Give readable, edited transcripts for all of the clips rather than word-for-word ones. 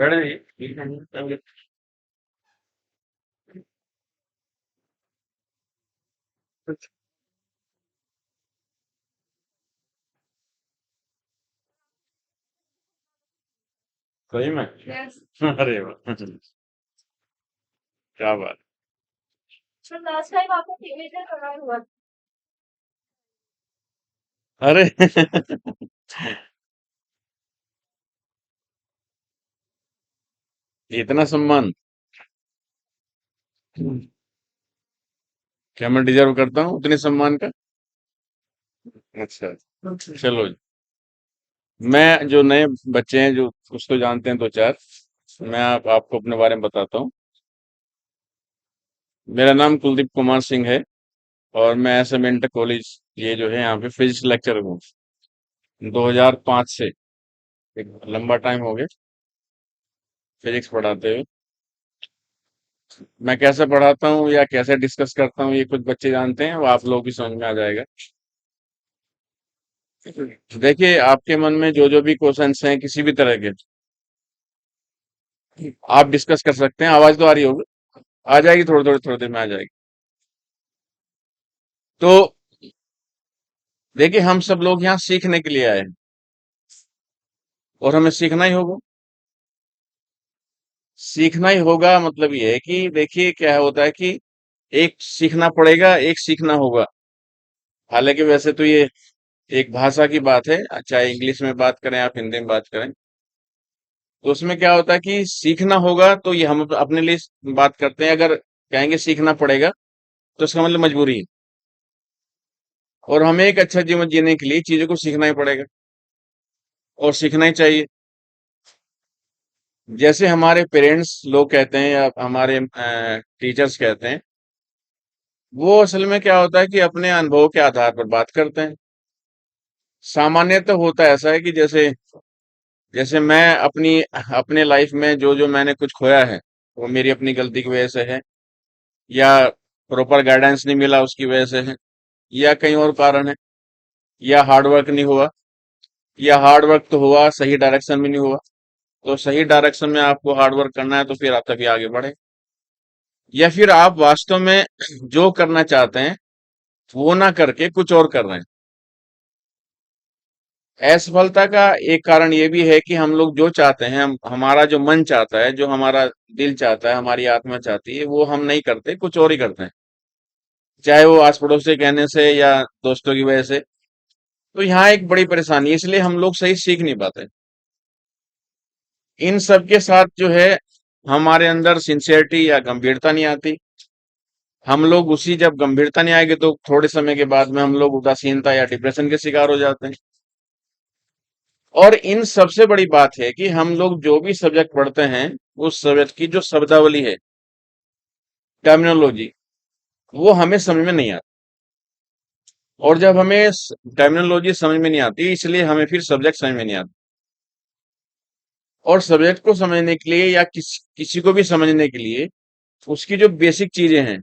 बैठ जाइए। सही में। अरे वाह, क्या बात। अरे इतना सम्मान क्या मैं डिजर्व करता हूँ उतने सम्मान का? अच्छा, चलो जी। मैं जो नए बच्चे हैं जो उसको जानते हैं दो चार, मैं आपको अपने बारे में बताता हूँ। मेरा नाम कुलदीप कुमार सिंह है और मैं एसएम इंटर कॉलेज, ये जो है यहाँ पे फिजिक्स लेक्चर हूँ 2005 से। एक लंबा टाइम हो गया फिजिक्स पढ़ाते हुए। मैं कैसे पढ़ाता हूँ या कैसे डिस्कस करता हूँ ये कुछ बच्चे जानते हैं, वो आप लोग भी समझ में आ जाएगा। देखिए, आपके मन में जो जो भी क्वेश्चंस हैं किसी भी तरह के, आप डिस्कस कर सकते हैं। आवाज तो आ रही होगी, आ जाएगी थोड़ी देर में आ जाएगी। तो देखिए, हम सब लोग यहाँ सीखने के लिए आए हैं और हमें सीखना ही होगा। सीखना ही होगा मतलब ये है कि देखिए क्या होता है कि एक सीखना पड़ेगा, एक सीखना होगा। हालांकि वैसे तो ये एक भाषा की बात है, चाहे इंग्लिश में बात करें आप हिंदी में बात करें। तो उसमें क्या होता है कि सीखना होगा, तो ये हम अपने लिए बात करते हैं। अगर कहेंगे सीखना पड़ेगा तो इसका मतलब मजबूरी है। और हमें एक अच्छा जीवन जीने के लिए चीजों को सीखना ही पड़ेगा और सीखना ही चाहिए। जैसे हमारे पेरेंट्स लोग कहते हैं या हमारे टीचर्स कहते हैं, वो असल में क्या होता है कि अपने अनुभव के आधार पर बात करते हैं। सामान्यतः होता है ऐसा है कि जैसे जैसे मैं अपनी अपने लाइफ में जो जो मैंने कुछ खोया है वो मेरी अपनी गलती की वजह से है, या प्रॉपर गाइडेंस नहीं मिला उसकी वजह से है, या कहीं और कारण है, या हार्ड वर्क नहीं हुआ, या हार्ड वर्क तो हुआ सही डायरेक्शन में नहीं हुआ। तो सही डायरेक्शन में आपको हार्ड वर्क करना है तो फिर आप तभी आगे बढ़े। या फिर आप वास्तव में जो करना चाहते हैं वो ना करके कुछ और कर रहे हैं। असफलता का एक कारण ये भी है कि हम लोग जो चाहते हैं, हमारा जो मन चाहता है, जो हमारा दिल चाहता है, हमारी आत्मा चाहती है, वो हम नहीं करते, कुछ और ही करते हैं। चाहे वो आस पड़ोस से कहने से या दोस्तों की वजह से। तो यहाँ एक बड़ी परेशानी है, इसलिए हम लोग सही सीख नहीं पाते। इन सब के साथ जो है हमारे अंदर सिंसियरिटी या गंभीरता नहीं आती। हम लोग उसी जब गंभीरता नहीं आएगी तो थोड़े समय के बाद में हम लोग उदासीनता या डिप्रेशन के शिकार हो जाते हैं। और इन सबसे बड़ी बात है कि हम लोग जो भी सब्जेक्ट पढ़ते हैं, उस सब्जेक्ट की जो शब्दावली है, टर्मिनोलॉजी, वो हमें समझ में नहीं आती। और जब हमें टर्मिनोलॉजी समझ में नहीं आती, इसलिए हमें फिर सब्जेक्ट समझ में नहीं आता। और सब्जेक्ट को समझने के लिए या किसी को भी समझने के लिए उसकी जो बेसिक चीजें हैं,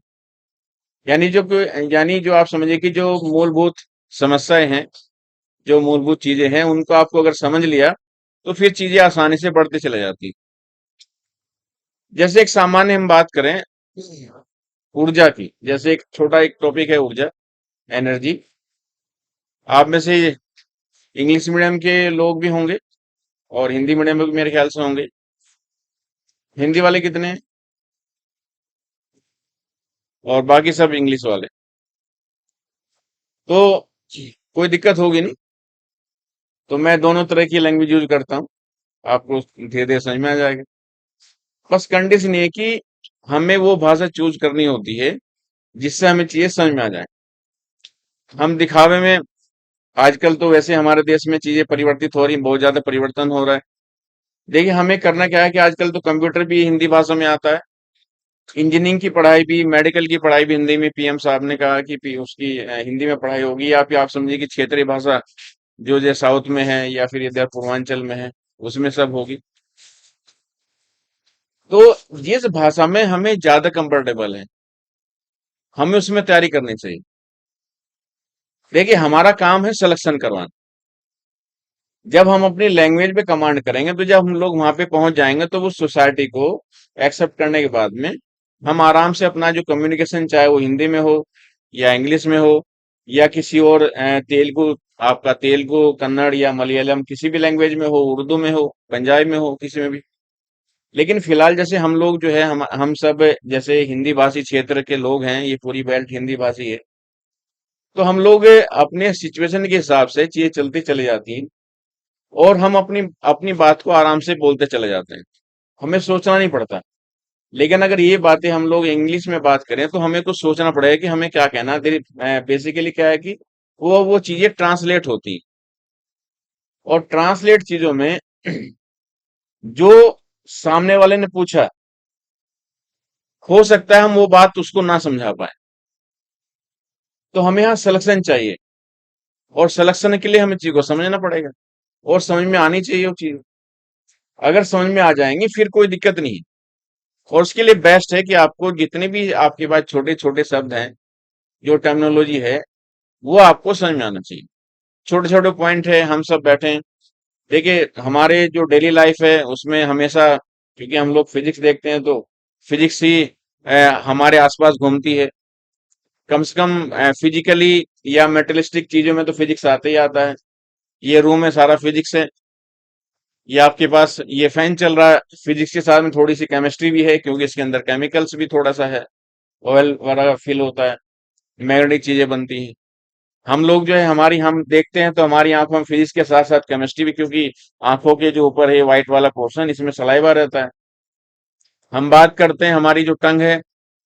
यानी जो आप समझिए कि जो मूलभूत समस्याएं हैं, जो मूलभूत चीजें हैं, उनको आपको अगर समझ लिया तो फिर चीजें आसानी से बढ़ते चले जाती। जैसे एक सामान्य हम बात करें ऊर्जा की, जैसे एक छोटा एक टॉपिक है ऊर्जा, एनर्जी। आप में से इंग्लिश मीडियम के लोग भी होंगे और हिंदी मीडियम में भी मेरे ख्याल से होंगे। हिंदी वाले कितने हैं और बाकी सब इंग्लिश वाले? तो कोई दिक्कत होगी नहीं। तो मैं दोनों तरह की लैंग्वेज यूज करता हूँ, आपको धीरे धीरे समझ में आ जाएगा। बस कंडीशन ये है कि हमें वो भाषा चूज करनी होती है जिससे हमें चीजें समझ में आ जाए। हम दिखावे में, आजकल तो वैसे हमारे देश में चीजें परिवर्तित हो रही हैं, बहुत ज्यादा परिवर्तन हो रहा है। देखिए, हमें करना क्या है कि आजकल तो कंप्यूटर भी हिंदी भाषा में आता है, इंजीनियरिंग की पढ़ाई भी, मेडिकल की पढ़ाई भी हिंदी में। पीएम साहब ने कहा कि उसकी हिंदी में पढ़ाई होगी, या फिर आप समझिए कि क्षेत्रीय भाषा जो साउथ में है या फिर इधर पूर्वांचल में है, उसमें सब होगी। तो जिस भाषा में हमें ज्यादा कंफर्टेबल है, हमें उसमें तैयारी करनी चाहिए। देखिए, हमारा काम है सिलेक्शन करवाना। जब हम अपनी लैंग्वेज पे कमांड करेंगे तो जब हम लोग वहां पे पहुंच जाएंगे तो वो सोसाइटी को एक्सेप्ट करने के बाद में हम आराम से अपना जो कम्युनिकेशन, चाहे वो हिंदी में हो या इंग्लिश में हो या किसी और तेलुगु, आपका तेलुगु, कन्नड़ या मलयालम, किसी भी लैंग्वेज में हो, उर्दू में हो, पंजाबी में हो, किसी में भी। लेकिन फिलहाल जैसे हम लोग जो है, हम सब जैसे हिंदी भाषी क्षेत्र के लोग हैं, ये पूरी बेल्ट हिंदी भाषी है, तो हम लोग अपने सिचुएशन के हिसाब से चीजें चलती चली जाती हैं और हम अपनी अपनी बात को आराम से बोलते चले जाते हैं। हमें सोचना नहीं पड़ता। लेकिन अगर ये बातें हम लोग इंग्लिश में बात करें तो हमें कुछ सोचना पड़ेगा कि हमें क्या कहना है। बेसिकली क्या है कि वो चीजें ट्रांसलेट होती हैं। और ट्रांसलेट चीजों में जो सामने वाले ने पूछा, हो सकता है हम वो बात उसको ना समझा पाए। तो हमें यहाँ सिलेक्शन चाहिए और सिलेक्शन के लिए हमें चीज को समझना पड़ेगा और समझ में आनी चाहिए वो चीज। अगर समझ में आ जाएंगी फिर कोई दिक्कत नहीं है। और उसके लिए बेस्ट है कि आपको जितने भी आपके पास छोटे छोटे शब्द हैं, जो टर्मिनोलॉजी है, वो आपको समझ में आना चाहिए। छोटे छोटे पॉइंट है, हम सब बैठे हैं। देखिए हमारे जो डेली लाइफ है उसमें हमेशा, क्योंकि हम लोग फिजिक्स देखते हैं, तो फिजिक्स ही हमारे आसपास घूमती है। कम से कम फिजिकली या मेटेलिस्टिक चीजों में तो फिजिक्स आता ही आता है। ये रूम है सारा फिजिक्स है। ये आपके पास ये फैन चल रहा है, फिजिक्स के साथ में थोड़ी सी केमिस्ट्री भी है, क्योंकि इसके अंदर केमिकल्स भी थोड़ा सा है, ऑयल वगैरह फिल होता है, मैग्नेटिक चीजें बनती हैं। हम लोग जो है, हम देखते हैं तो हमारी आंखों में फिजिक्स के साथ साथ केमिस्ट्री भी, क्योंकि आंखों के जो ऊपर है व्हाइट वाला पोर्शन, इसमें सलाइवा रहता है। हम बात करते हैं, हमारी जो टंग है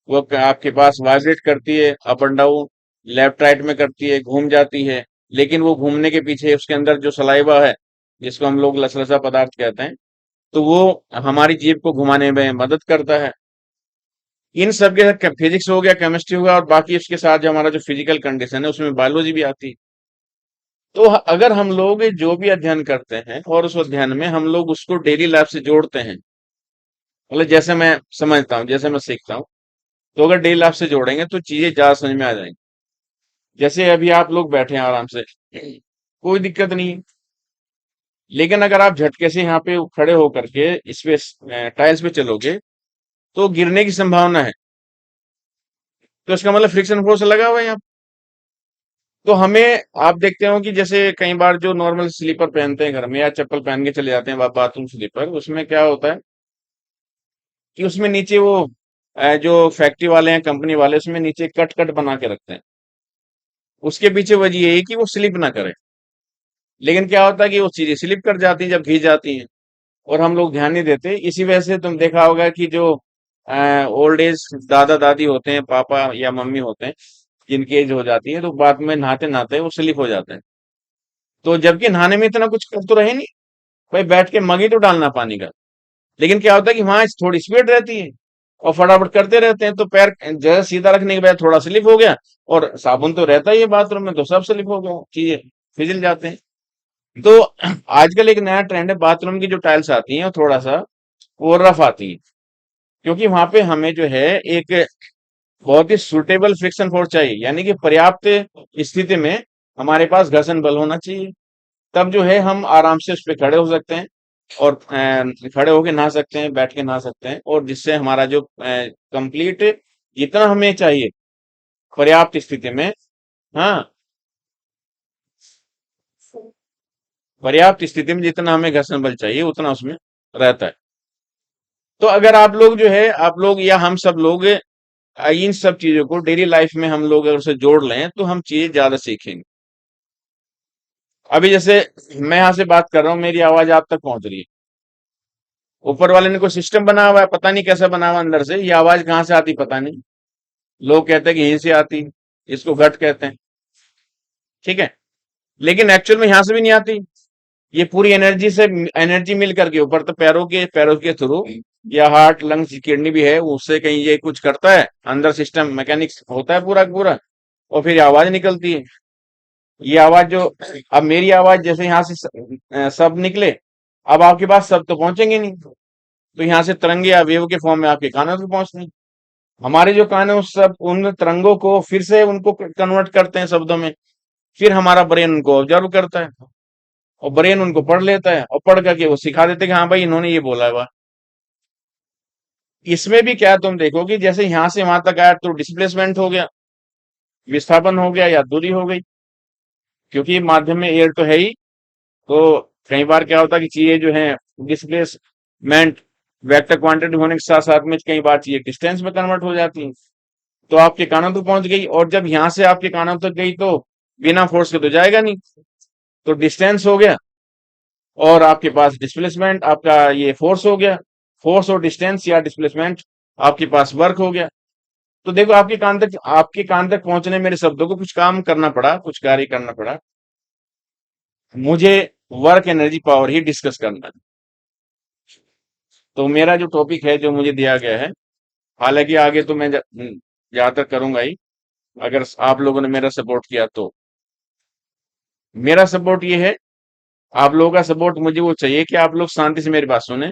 वो आपके पास वाइब्रेट करती है, up and down, left right में करती है, घूम जाती है। लेकिन वो घूमने के पीछे उसके अंदर जो सलाइवा है, जिसको हम लोग लसलसा पदार्थ कहते हैं, तो वो हमारी जीभ को घुमाने में मदद करता है। इन सब के फिजिक्स हो गया, केमिस्ट्री हो गया, और बाकी इसके साथ जो हमारा जो फिजिकल कंडीशन है उसमें बायोलॉजी भी आती है। तो अगर हम लोग जो भी अध्ययन करते हैं और उस अध्ययन में हम लोग उसको डेली लाइफ से जोड़ते हैं, मतलब जैसे मैं समझता हूँ, जैसे मैं सीखता हूँ, तो अगर डेली लाइफ से जोड़ेंगे तो चीजें ज्यादा समझ में आ जाएंगी। जैसे अभी आप लोग बैठे हैं आराम से, कोई दिक्कत नहीं है। लेकिन अगर आप झटके से यहाँ पे खड़े होकर के इस पे टाइल्स पे चलोगे तो गिरने की संभावना है। तो इसका मतलब फ्रिक्शन फोर्स लगा हुआ है यहाँ। तो हमें, आप देखते हो कि जैसे कई बार जो नॉर्मल स्लीपर पहनते हैं घर में या चप्पल पहन के चले जाते हैं बाथरूम स्लीपर, उसमें क्या होता है कि उसमें नीचे वो जो फैक्ट्री वाले हैं, कंपनी वाले, उसमें नीचे कट कट बना के रखते हैं। उसके पीछे वजह ये है कि वो स्लिप ना करे। लेकिन क्या होता है कि वो चीजें स्लिप कर जाती हैं जब भीग जाती हैं, और हम लोग ध्यान नहीं देते। इसी वजह से तुम देखा होगा कि जो ओल्ड एज दादा दादी होते हैं, पापा या मम्मी होते हैं, जिनकी एज हो जाती है, तो बाद में नहाते नहाते वो स्लिप हो जाते हैं। तो जबकि नहाने में इतना कुछ कर तो रहे नहीं, भाई बैठ के मग ही तो डालना पानी का। लेकिन क्या होता है कि वहां थोड़ी स्पीड रहती है और फटाफट करते रहते हैं, तो पैर जगह सीधा रखने के बाद थोड़ा स्लिप हो गया। और साबुन तो रहता ही है बाथरूम में, तो सब स्लिप हो गया, चीजें फिसल जाते हैं। तो आजकल एक नया ट्रेंड है, बाथरूम की जो टाइल्स आती हैं वो थोड़ा सा वो रफ आती है, क्योंकि वहां पे हमें जो है एक बहुत ही सुटेबल फ्रिक्शन फोर्स चाहिए, यानी कि पर्याप्त स्थिति में हमारे पास घर्षण बल होना चाहिए। तब जो है हम आराम से उस पे खड़े हो सकते हैं और खड़े होके नहा सकते हैं, बैठ के नहा सकते हैं, और जिससे हमारा जो कंप्लीट जितना हमें चाहिए पर्याप्त स्थिति में, हाँ, पर्याप्त स्थिति में जितना हमें घर्षण बल चाहिए उतना उसमें रहता है। तो अगर आप लोग जो है, आप लोग या हम सब लोग इन सब चीजों को डेली लाइफ में हम लोग अगर उसे जोड़ लें तो हम चीजें ज्यादा सीखेंगे। अभी जैसे मैं यहाँ से बात कर रहा हूँ, मेरी आवाज आप तक पहुंच रही है। ऊपर वाले ने कोई सिस्टम बना हुआ है, पता नहीं कैसा बना हुआ अंदर से, ये आवाज कहाँ से आती पता नहीं। लोग कहते हैं कि यहीं से आती, इसको घट कहते हैं, ठीक है। लेकिन एक्चुअल में यहाँ से भी नहीं आती। ये पूरी एनर्जी से, एनर्जी मिल करके ऊपर तो पैरों के थ्रू, या हार्ट, लंग्स, किडनी भी है, उससे कहीं ये कुछ करता है, अंदर सिस्टम मैकेनिक्स होता है पूरा का पूरा, और फिर आवाज निकलती है। ये आवाज जो, अब मेरी आवाज जैसे यहाँ से शब्द निकले, अब आपके पास शब्द तो पहुंचेंगे नहीं, तो यहाँ से तरंगे या वेव के फॉर्म में आपके कानों तक पहुंचते हैं। हमारे जो कान है उस सब उन तरंगों को फिर से उनको कन्वर्ट करते हैं शब्दों में, फिर हमारा ब्रेन उनको ऑब्जर्व करता है। और ब्रेन उनको पढ़ लेता है और पढ़ करके वो सिखा देते हैं कि हाँ भाई इन्होंने ये बोला हुआ। इसमें भी क्या तुम देखोगे, जैसे यहां से वहां तक आया तो डिस्प्लेसमेंट हो गया, विस्थापन हो गया या दूरी हो गई, क्योंकि माध्यम में एयर तो है ही। तो कई बार क्या होता है कि चीजें जो है डिस्प्लेसमेंट वेक्टर क्वांटिटी होने के साथ साथ में कई बार चीजें डिस्टेंस में कन्वर्ट हो जाती हैं। तो आपके कानों तक पहुंच गई, और जब यहां से आपके कानों तक गई तो बिना फोर्स के तो जाएगा नहीं, तो डिस्टेंस हो गया, और आपके पास डिस्प्लेसमेंट आपका ये फोर्स हो गया। फोर्स और डिस्टेंस या डिस्प्लेसमेंट आपके पास वर्क हो गया। तो देखो आपके कान तक पहुंचने मेरे शब्दों को कुछ काम करना पड़ा, कुछ कार्य करना पड़ा। मुझे वर्क एनर्जी पावर ही डिस्कस करना है। तो मेरा जो टॉपिक है जो मुझे दिया गया है, हालांकि आगे तो मैं ज्यादातर करूंगा ही, अगर आप लोगों ने मेरा सपोर्ट किया तो। मेरा सपोर्ट ये है, आप लोगों का सपोर्ट मुझे वो चाहिए कि आप लोग शांति से मेरी बात सुने।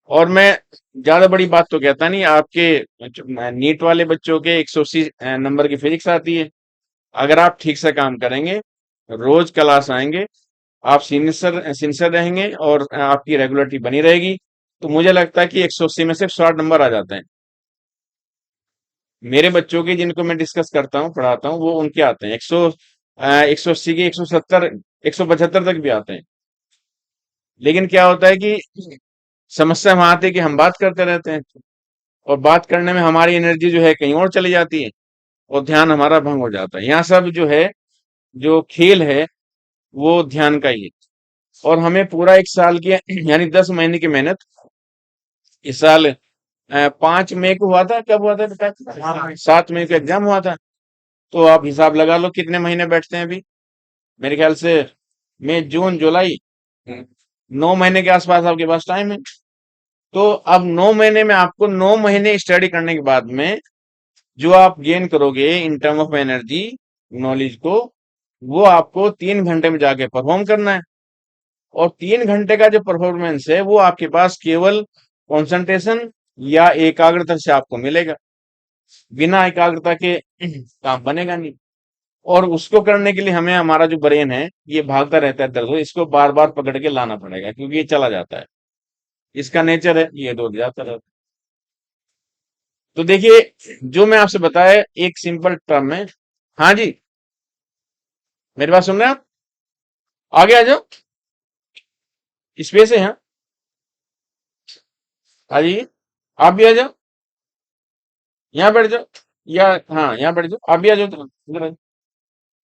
और मैं ज्यादा बड़ी बात तो कहता नहीं, आपके नीट वाले बच्चों के 180 नंबर की फिजिक्स आती है। अगर आप ठीक से काम करेंगे, रोज क्लास आएंगे, आप सिंसियर सिंसियर रहेंगे और आपकी रेगुलरिटी बनी रहेगी, तो मुझे लगता है कि 180 में से 60 नंबर आ जाते हैं। मेरे बच्चों के जिनको मैं डिस्कस करता हूँ, पढ़ाता हूँ, वो उनके आते हैं 180 के 170, 175 तक भी आते हैं। लेकिन क्या होता है कि समस्या वहां आती है कि हम बात करते रहते हैं, और बात करने में हमारी एनर्जी जो है कहीं और चली जाती है, और ध्यान हमारा भंग हो जाता है। यहाँ सब जो है, जो खेल है, वो ध्यान का ही है। और हमें पूरा एक साल की यानी 10 महीने की मेहनत इस साल 5 मई को हुआ था। कब हुआ था बेटा? 7 मई को एग्जाम हुआ था। तो आप हिसाब लगा लो कितने महीने बैठते हैं अभी। मेरे ख्याल से मई जून जुलाई, 9 महीने के आसपास आपके पास टाइम है। तो अब 9 महीने में आपको 9 महीने स्टडी करने के बाद में जो आप गेन करोगे in term of energy knowledge को, वो आपको 3 घंटे में जाके परफॉर्म करना है। और 3 घंटे का जो परफॉर्मेंस है वो आपके पास केवल कंसंट्रेशन या एकाग्रता से आपको मिलेगा। बिना एकाग्रता के काम बनेगा नहीं। और उसको करने के लिए हमें हमारा जो ब्रेन है ये भागता रहता है दरअसल, इसको बार बार पकड़ के लाना पड़ेगा, क्योंकि ये चला जाता है, इसका नेचर है, ये दौड़ जाता रहता है। तो देखिए, जो मैं आपसे बताया एक सिंपल टर्म है। हाँ जी, मेरी बात सुन रहे हैं आप? आगे आ जाओ, स्पेस है यहाँ, आ जाइए। आप भी आ जाओ, यहाँ बैठ जाओ, या हाँ यहाँ बैठ जाओ, आप भी आ जाओ, तो इधर आ जाओ।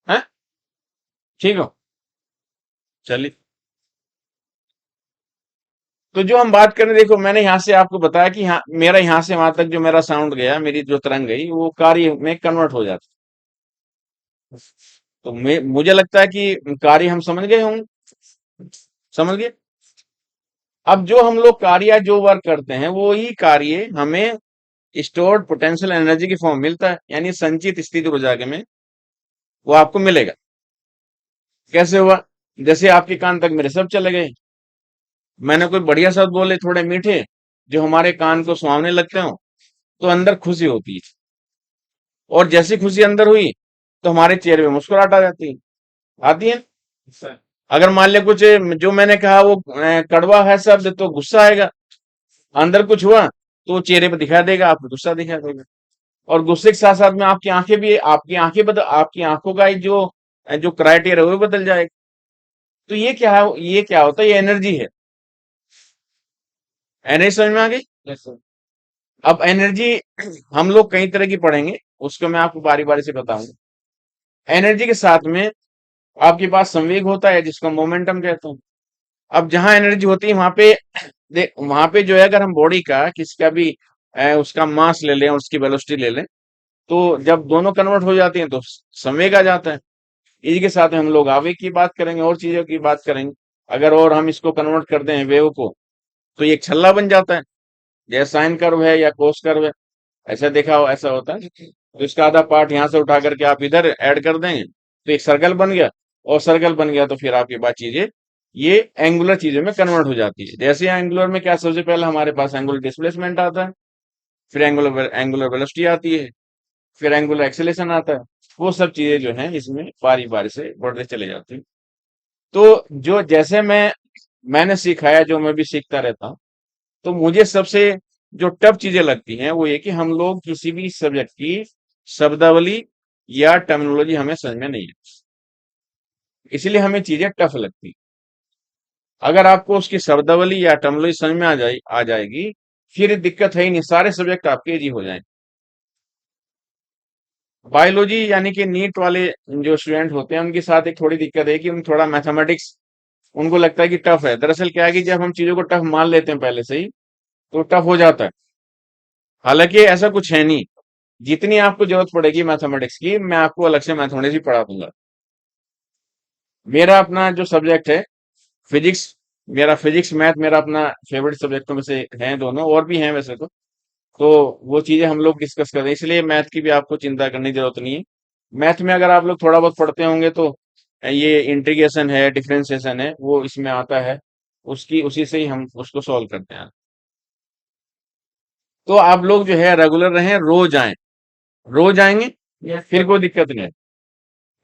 हैं? ठीक हो? चलिए। तो जो हम बात करें, देखो मैंने यहाँ से आपको बताया कि हाँ, मेरा यहाँ से वहां तक जो मेरा साउंड गया, मेरी जो तरंग गई, वो कार्य में कन्वर्ट हो जाती है। तो मुझे लगता है कि कार्य हम समझ गए होंगे, समझ गए। अब जो हम लोग कार्य जो वर्क करते हैं, वो ही कार्य हमें स्टोर्ड पोटेंशियल एनर्जी की फॉर्म मिलता है, यानी संचित स्थिति ऊर्जा के में वो आपको मिलेगा। कैसे हुआ? जैसे आपके कान तक मेरे सब चले गए, मैंने कोई बढ़िया शब्द बोले थोड़े मीठे, जो हमारे कान को सुहावने लगते हो, तो अंदर खुशी होती है। और जैसी खुशी अंदर हुई, तो हमारे चेहरे पे मुस्कुराहट आ जाती है, आती है। अगर मान लिया कुछ जो मैंने कहा वो कड़वा है शब्द, तो गुस्सा आएगा। अंदर कुछ हुआ तो वो चेहरे पे दिखा देगा, आपको गुस्सा दिखा देगा। और गुस्से के साथ साथ में आपकी आंखों का एक जो जो क्राइटेरिया है वो बदल जाएगा। तो ये क्या है, ये क्या होता है? ये एनर्जी है। एनर्जी समझ में आ गई? Yes, sir. अब एनर्जी हम लोग कई तरह की पढ़ेंगे, उसको मैं आपको बारी बारी से बताऊंगा। एनर्जी के साथ में आपके पास संवेग होता है, जिसको मोमेंटम कहते हैं। अब जहां एनर्जी होती है वहां पे वहां पे जो है, अगर हम बॉडी का किसी का भी उसका मास ले लें और उसकी वेलोसिटी ले लें, तो जब दोनों कन्वर्ट हो जाती हैं तो संवेग आ जाता है। इसी के साथ में हम लोग आवेग की बात करेंगे और चीजों की बात करेंगे। अगर और हम इसको कन्वर्ट कर दें वेव को, तो ये एक छल्ला बन जाता है। जैसे साइन कर्व है या कोस कर्व है, ऐसा देखा हो, ऐसा होता है। तो इसका आधा पार्ट यहाँ से उठा करके आप इधर ऐड कर देंगे, तो एक सर्कल बन गया। और सर्कल बन गया तो फिर आपके पास चीजें ये एंगुलर चीजों में कन्वर्ट हो जाती है। जैसे एंगुलर में क्या, सबसे पहले हमारे पास एंगुलर डिस्प्लेसमेंट आता है, फिर एंगुलर एंगुलर वेलोसिटी आती है, फिर एंगुलर एक्सेलेरेशन आता है। वो सब चीजें जो हैं इसमें बारी बारी से बढ़ते चले जाते हैं। तो जो जैसे मैंने सिखाया, जो मैं भी सीखता रहता हूँ, तो मुझे सबसे जो टफ चीजें लगती हैं वो ये कि हम लोग किसी भी सब्जेक्ट की शब्दावली या टर्मिनोलॉजी हमें समझ में नहीं है, इसलिए हमें चीजें टफ लगती। अगर आपको उसकी शब्दावली या टर्मिनोलॉजी समझ में आ जाएगी, फिर दिक्कत है ही नहीं, सारे सब्जेक्ट आपके इजी हो जाएंगे। बायोलॉजी यानी कि नीट वाले जो स्टूडेंट होते हैं उनके साथ एक थोड़ी दिक्कत है कि उन थोड़ा मैथमेटिक्स उनको लगता है कि टफ है। दरअसल क्या है कि जब हम चीजों को टफ मान लेते हैं पहले से ही, तो टफ हो जाता है। हालांकि ऐसा कुछ है नहीं, जितनी आपको जरूरत पड़ेगी मैथमेटिक्स की, मैं आपको अलग से मैथमेटिक्स भी पढ़ा दूंगा। मेरा अपना जो सब्जेक्ट है फिजिक्स, मेरा फिजिक्स मैथ मेरा अपना फेवरेट सब्जेक्टों में से हैं दोनों, और भी हैं वैसे तो वो चीजें हम लोग डिस्कस करते हैं, इसलिए मैथ की भी आपको चिंता करने की जरूरत नहीं है। मैथ में अगर आप लोग थोड़ा बहुत पढ़ते होंगे तो ये इंटीग्रेशन है, डिफरेंशिएशन है, वो इसमें आता है, उसकी उसी से ही हम उसको सॉल्व करते हैं। तो आप लोग जो है रेगुलर रहें, रोज आए, रोज आएंगे, फिर कोई दिक्कत नहीं है।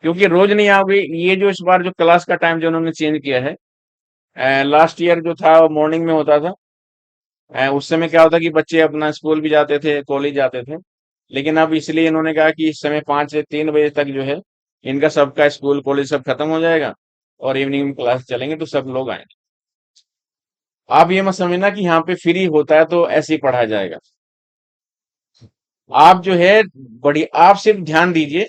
क्योंकि रोज नहीं आओगे, ये जो इस बार जो क्लास का टाइम जो उन्होंने चेंज किया है, लास्ट ईयर जो था वो मॉर्निंग में होता था। उस समय क्या होता कि बच्चे अपना स्कूल भी जाते थे, कॉलेज जाते थे। लेकिन अब इसलिए इन्होंने कहा कि इस समय 5 से 3 बजे तक जो है इनका सबका स्कूल कॉलेज सब खत्म हो जाएगा, और इवनिंग में क्लास चलेंगे, तो सब लोग आएंगे। आप ये मत समझना कि यहाँ पे फ्री होता है तो ऐसे ही पढ़ाया जाएगा। आप जो है बड़ी आप सिर्फ ध्यान दीजिए,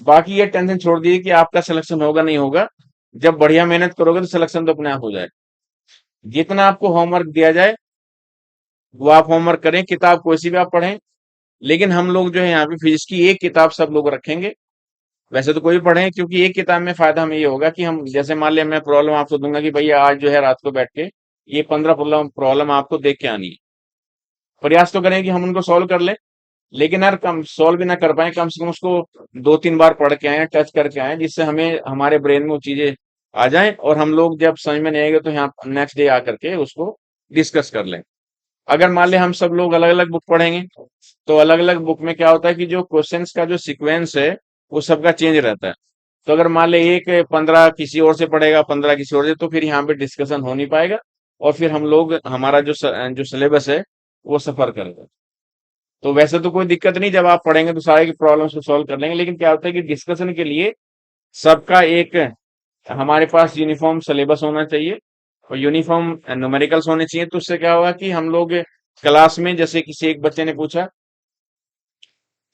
बाकी ये टेंशन छोड़ दीजिए कि आपका सिलेक्शन होगा नहीं होगा। जब बढ़िया मेहनत करोगे तो सिलेक्शन तो अपने आप हो जाएगा। जितना आपको होमवर्क दिया जाए वो आप होमवर्क करें, किताब कोई सी भी आप पढ़ें। लेकिन हम लोग जो है यहाँ पे फिजिक्स की एक किताब सब लोग रखेंगे, वैसे तो कोई भी पढ़े, क्योंकि एक किताब में फायदा हमें ये होगा कि हम जैसे मान लिया मैं प्रॉब्लम आपको दूंगा कि भैया आज जो है रात को बैठ के ये 15 प्रॉब्लम आपको देख के आनी है। प्रयास तो करें कि हम उनको सॉल्व कर लें, लेकिन यार कम सॉल्व भी ना कर पाए, कम से कम उसको 2-3 बार पढ़ के आए, टच करके आए, जिससे हमें हमारे ब्रेन में वो चीजें आ जाएं, और हम लोग जब समझ में नहीं आएगा तो यहाँ नेक्स्ट डे आकर के उसको डिस्कस कर लें। अगर मान ले हम सब लोग अलग अलग बुक पढ़ेंगे, तो अलग अलग बुक में क्या होता है कि जो क्वेश्चंस का जो सीक्वेंस है वो सबका चेंज रहता है। तो अगर मान ले एक 15 किसी और से पढ़ेगा, 15 किसी और से, तो फिर यहाँ पे डिस्कशन हो नहीं पाएगा, और फिर हम लोग हमारा जो सिलेबस है वो सफर करेगा। तो वैसे तो कोई दिक्कत नहीं, जब आप पढ़ेंगे तो सारे की प्रॉब्लम्स को सॉल्व कर लेंगे, लेकिन क्या होता है कि डिस्कशन के लिए सबका एक हमारे पास यूनिफॉर्म सिलेबस होना चाहिए, और यूनिफॉर्म न्यूमेरिकल्स होने चाहिए। तो उससे क्या होगा कि हम लोग क्लास में, जैसे किसी एक बच्चे ने पूछा,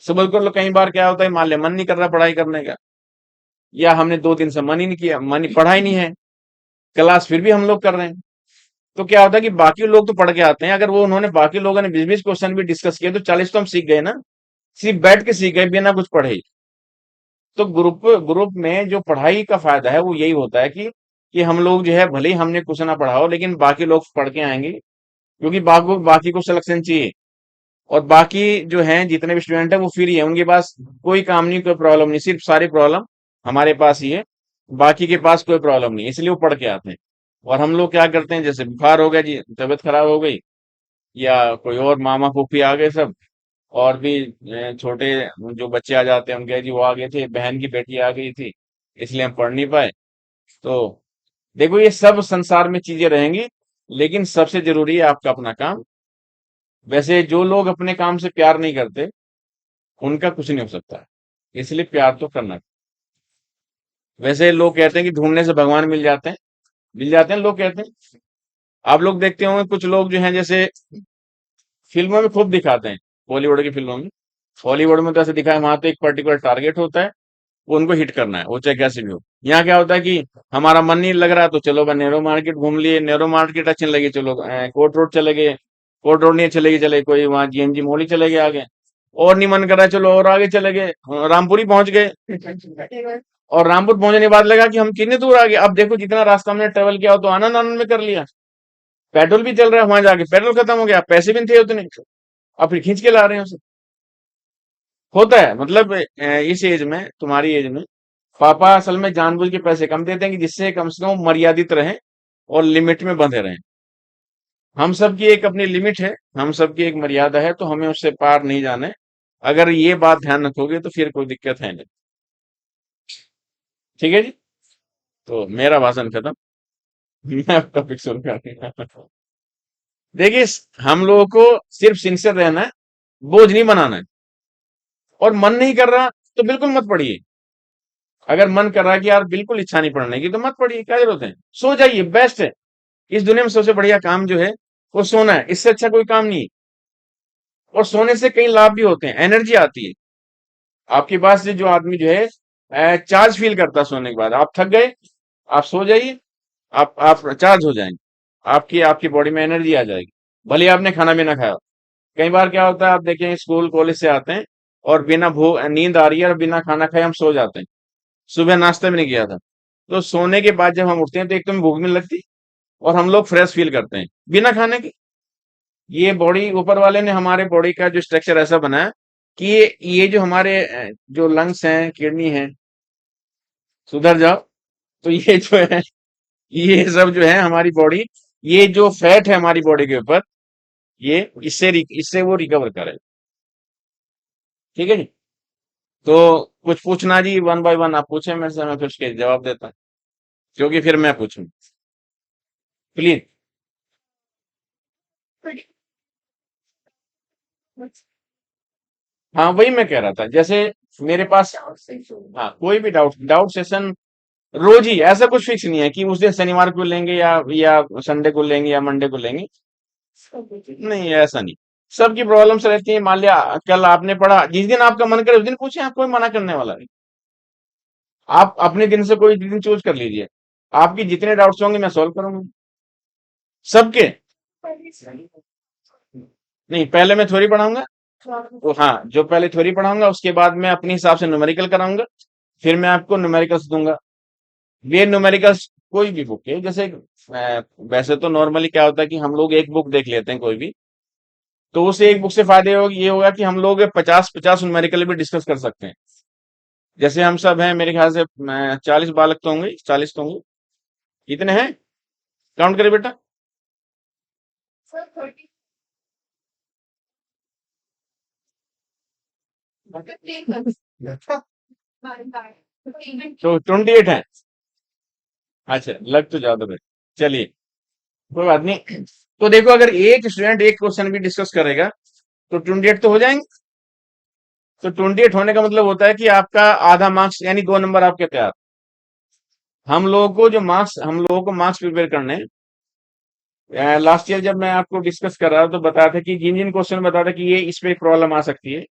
सुबह को कई बार क्या होता है, मान लिया मन नहीं कर रहा पढ़ाई करने का, या हमने 2 दिन से मन ही नहीं किया, पढ़ा ही नहीं है, क्लास फिर भी हम लोग कर रहे हैं। तो क्या होता है कि बाकी लोग तो पढ़ के आते हैं, अगर वो उन्होंने बाकी लोगों ने 20-20 क्वेश्चन भी डिस्कस किए तो 40 तो हम सीख गए ना, सिर्फ बैठ के सीख गए बिना कुछ पढ़े ही। तो ग्रुप ग्रुप में जो पढ़ाई का फायदा है वो यही होता है कि हम लोग जो है भले ही हमने कुछ ना पढ़ा हो, लेकिन बाकी लोग पढ़ के आएंगे, क्योंकि बाकी को सिलेक्शन चाहिए। और बाकी जो हैं जितने भी स्टूडेंट है वो फ्री है, उनके पास कोई काम नहीं, कोई प्रॉब्लम नहीं, सिर्फ सारी प्रॉब्लम हमारे पास ही है, बाकी के पास कोई प्रॉब्लम नहीं, इसलिए वो पढ़ के आते हैं। और हम लोग क्या करते हैं, जैसे बुखार हो गया जी, तबीयत खराब हो गई, या कोई और मामा फूफी आ गए सब, और भी छोटे जो बच्चे आ जाते हैं उनके जी वो आ गए थे, बहन की बेटी आ गई थी, इसलिए हम पढ़ नहीं पाए। तो देखो ये सब संसार में चीजें रहेंगी, लेकिन सबसे जरूरी है आपका अपना काम। वैसे जो लोग अपने काम से प्यार नहीं करते उनका कुछ नहीं हो सकता, इसलिए प्यार तो करना। वैसे लोग कहते हैं कि ढूंढने से भगवान मिल जाते हैं, लोग कहते हैं। आप लोग देखते होंगे कुछ लोग जो हैं जैसे फिल्मों में खूब दिखाते हैं, बॉलीवुड की फिल्मों में, हॉलीवुड में तो ऐसे दिखाया, वहां तो एक पर्टिकुलर टारगेट होता है, वो उनको हिट करना है, वो चाहे कैसे भी हो। यहाँ क्या होता है कि हमारा मन नहीं लग रहा तो चलो भाई नेहरू मार्केट घूम लिए, नेहरू मार्केट अच्छी नहीं लगी, चलो कोर्ट रोड चले गए, कोर्ट रोड नहीं अच्छी लगी, चले कोई वहाँ जीएनजी मॉल ही चले गए आगे, और नहीं मन कर रहा चलो और आगे चले गए, रामपुरी पहुंच गए। और रामपुर पहुंचने के बाद लगा कि हम कितने दूर आ गए, अब देखो जितना रास्ता हमने ट्रेवल किया हो तो आनंद आनंद में कर लिया, पेट्रोल भी चल रहा है, वहां जाके पेट्रोल खत्म हो गया, पैसे भी नहीं थे उतने, अब फिर खींच के ला रहे हैं उसे। होता है, मतलब इस एज में, तुम्हारी एज में पापा असल में जानबूझ के पैसे कम देते हैं कि जिससे कम से कम मर्यादित रहें और लिमिट में बंधे रहें। हम सब की एक अपनी लिमिट है, हम सब की एक मर्यादा है, तो हमें उससे पार नहीं जाना है। अगर ये बात ध्यान रखोगे तो फिर कोई दिक्कत है नहीं। ठीक है जी। तो मेरा भाषण खत्म। मैं अब टॉपिक शुरू करूंगा। देखिए, हम लोगों को सिर्फ सिंसियर रहना है, बोझ नहीं बनाना है। और मन नहीं कर रहा तो बिल्कुल मत पढ़िए। अगर मन कर रहा है कि यार बिल्कुल इच्छा नहीं पढ़ने की, तो मत पढ़िए, क्या जरूरत है, सो जाइए, बेस्ट है। इस दुनिया में सबसे बढ़िया काम जो है वो सोना है, इससे अच्छा कोई काम नहीं है। और सोने से कई लाभ भी होते हैं, एनर्जी आती है आपके पास से। जो आदमी जो है चार्ज फील करता है सोने के बाद, आप थक गए, आप सो जाइए, आप चार्ज हो जाएंगे, आपकी आपकी बॉडी में एनर्जी आ जाएगी। भले ही आपने खाना भी ना खाया हो। कई बार क्या होता है, आप देखें स्कूल कॉलेज से आते हैं और बिना भूख, नींद आ रही है और बिना खाना खाए हम सो जाते हैं, सुबह नाश्ता भी नहीं किया था। तो सोने के बाद जब हम उठते हैं तो एक तो हमें भूख नहीं लगती और हम लोग फ्रेश फील करते हैं बिना खाने के। ये बॉडी, ऊपर वाले ने हमारे बॉडी का जो स्ट्रक्चर ऐसा बनाया कि ये जो हमारे जो लंग्स हैं, किडनी है, सुधर जाओ। तो ये जो है, ये सब जो है हमारी बॉडी, ये जो फैट है हमारी बॉडी के ऊपर, ये इससे वो रिकवर करे। ठीक है जी। तो कुछ पूछना जी, वन बाय वन आप पूछे मेरे से, मैं फिर उसके जवाब देता, क्योंकि फिर मैं पूछूं, प्लीज। हाँ, वही मैं कह रहा था, जैसे मेरे पास, हाँ, कोई भी डाउट डाउट सेशन रोज ही, ऐसा कुछ फिक्स नहीं है कि उस दिन शनिवार को लेंगे या संडे को लेंगे या मंडे को लेंगे। नहीं, ऐसा नहीं। सबकी प्रॉब्लम्स रहती है। मान लिया कल आपने पढ़ा, जिस दिन आपका मन करे उस दिन पूछे, आप कोई मना करने वाला नहीं। आप अपने दिन से कोई दिन चूज कर लीजिए, आपकी जितने डाउट्स होंगे मैं सॉल्व करूंगा, सबके। नहीं, पहले मैं थ्योरी पढ़ाऊंगा। तो हाँ, जो पहले थ्योरी पढ़ाऊंगा उसके बाद मैं अपने हिसाब से न्यूमेरिकल कराऊंगा, फिर मैं आपको न्यूमेरिकल्स दूंगा। ये न्यूमेरिकल्स कोई भी बुक है, जैसे वैसे तो नॉर्मली क्या होता है कि हम लोग एक बुक देख लेते हैं कोई भी, तो उस एक बुक से फायदे ये होगा कि हम लोग 50-50 न्यूमेरिकल भी डिस्कस कर सकते हैं। जैसे हम सब हैं, मेरे ख्याल से 40 बालक तो होंगे, 40 तो होंगे, कितने हैं, काउंट करें बेटा। तो 28 है। अच्छा, लग तो ज्यादा है। चलिए, कोई बात नहीं। तो देखो, अगर एक स्टूडेंट एक क्वेश्चन भी डिस्कस करेगा तो 28 तो हो जाएंगे। तो 28 होने का मतलब होता है कि आपका आधा मार्क्स, यानी 2 नंबर आपके तैयार। हम लोगों को मार्क्स प्रिपेयर करने हैं। लास्ट ईयर जब मैं आपको डिस्कस कर रहा था तो बताया था कि जिन जिन क्वेश्चन बताया था कि ये इस पे प्रॉब्लम आ सकती है,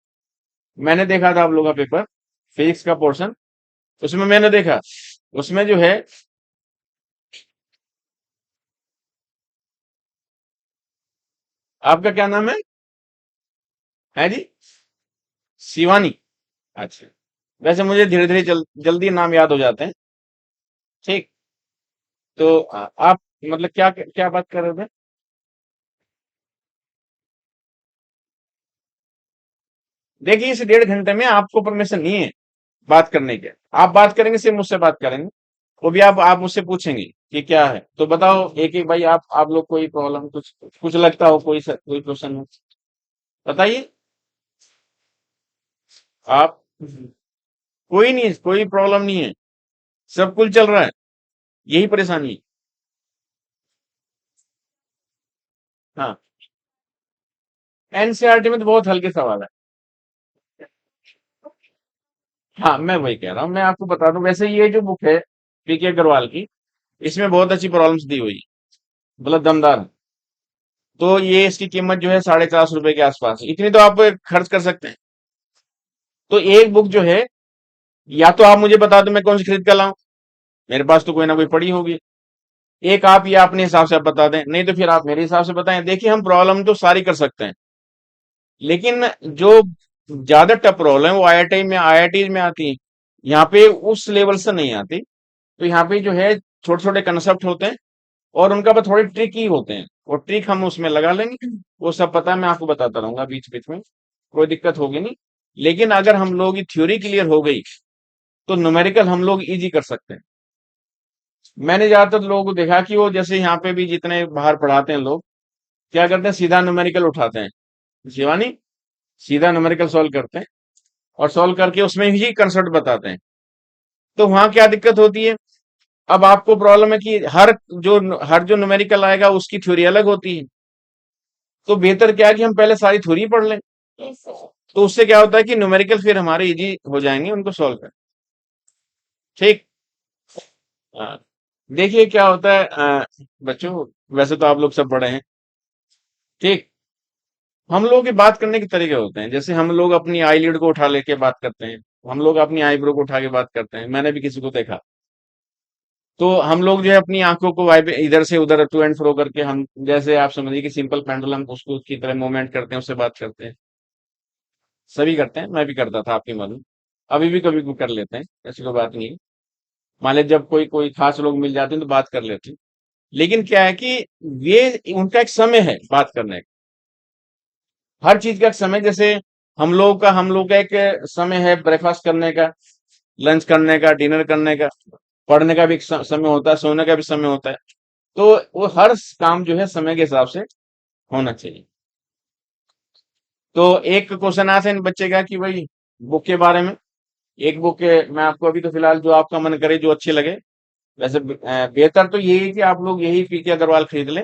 मैंने देखा था आप लोगों का पेपर, फिजिक्स का पोर्शन, उसमें मैंने देखा, उसमें जो है, आपका क्या नाम है जी, शिवानी। अच्छा, वैसे मुझे धीरे धीरे जल्दी नाम याद हो जाते हैं। ठीक। तो आप मतलब क्या क्या बात कर रहे थे। देखिए, इस 1.5 घंटे में आपको परमिशन नहीं है बात करने के। आप बात करेंगे सिर्फ मुझसे बात करेंगे, वो भी आप मुझसे पूछेंगे कि क्या है। तो बताओ एक एक, भाई आप लोग कोई प्रॉब्लम, कुछ कुछ लगता हो, कोई क्वेश्चन हो, बताइए आप। कोई नहीं, कोई प्रॉब्लम नहीं है, सब कुछ चल रहा है, यही परेशानी है। हाँ, एनसीईआरटी में तो बहुत हल्के सवाल है। हाँ, मैं वही कह रहा हूँ, मैं आपको बता दूं, वैसे ये जो बुक है पीके अग्रवाल की, इसमें बहुत अच्छी प्रॉब्लम्स दी हुई है, मतलब दमदार है। तो ये इसकी कीमत जो है 450 रुपए के आसपास है। इतनी तो आप खर्च कर सकते हैं। तो एक बुक जो है, या तो आप मुझे बता दो मैं कौन सी खरीद कर लाऊं, मेरे पास तो कोई ना कोई पड़ी होगी। एक आप या अपने हिसाब से आप बता दें, नहीं तो फिर आप मेरे हिसाब से बताएं। देखिए, हम प्रॉब्लम तो सारी कर सकते हैं, लेकिन जो ज्यादा टफ प्रॉब्लम है वो आईआईटी में आती है। यहाँ पे उस लेवल से नहीं आती। तो यहाँ पे जो है छोटे छोटे कंसेप्ट होते हैं और उनका बस थोड़े ट्रिक ही होते हैं, वो ट्रिक हम उसमें लगा लेंगे। वो सब पता है, मैं आपको बताता रहूंगा बीच बीच में, कोई दिक्कत होगी नहीं। लेकिन अगर हम लोग की थ्योरी क्लियर हो गई तो न्यूमेरिकल हम लोग इजी कर सकते हैं। मैंने ज्यादातर लोगों को देखा कि वो, जैसे यहाँ पे भी जितने बाहर पढ़ाते हैं लोग, क्या करते हैं, सीधा न्यूमेरिकल उठाते हैं, शिवानी, सीधा न्यूमेरिकल सॉल्व करते हैं और सॉल्व करके उसमें ही कंसेप्ट बताते हैं। तो वहां क्या दिक्कत होती है, अब आपको प्रॉब्लम है कि हर जो न्यूमेरिकल आएगा उसकी थ्योरी अलग होती है। तो बेहतर क्या है कि हम पहले सारी थ्योरी पढ़ लें। तो उससे क्या होता है कि न्यूमेरिकल फिर हमारे इजी हो जाएंगे उनको सॉल्व कर। ठीक। हाँ। देखिए क्या होता है बच्चों, वैसे तो आप लोग सब बड़े हैं। ठीक। हम लोगों के बात करने के तरीके होते हैं, जैसे हम लोग अपनी आईलिड को उठा लेके बात करते हैं, हम लोग अपनी आईब्रो को उठा के बात करते हैं, मैंने भी किसी को देखा। तो हम लोग जो है अपनी आंखों को वाइब इधर से उधर टू एंड फ्रो करके, हम जैसे आप समझिए कि सिंपल पेंडुलम उसको की तरह मूवमेंट करते हैं, उससे बात करते हैं। सभी करते हैं, मैं भी करता था, आपकी मालूम। अभी भी कभी कर लेते हैं, ऐसी कोई बात नहीं है। मान लीजिए जब कोई कोई खास लोग मिल जाते हैं तो बात कर लेते हैं। लेकिन क्या है कि ये उनका एक समय है बात करने का, हर चीज का एक समय। जैसे हम लोग का एक समय है ब्रेकफास्ट करने का, लंच करने का, डिनर करने का, पढ़ने का भी एक समय होता है, सोने का भी समय होता है। तो वो हर काम जो है समय के हिसाब से होना चाहिए। तो एक क्वेश्चन आता है इन बच्चे का कि भाई बुक के बारे में, एक बुक के मैं आपको अभी तो फिलहाल जो आपका मन करे, जो अच्छी लगे। वैसे बेहतर तो यही है कि आप लोग यही पीके अग्रवाल खरीद लें,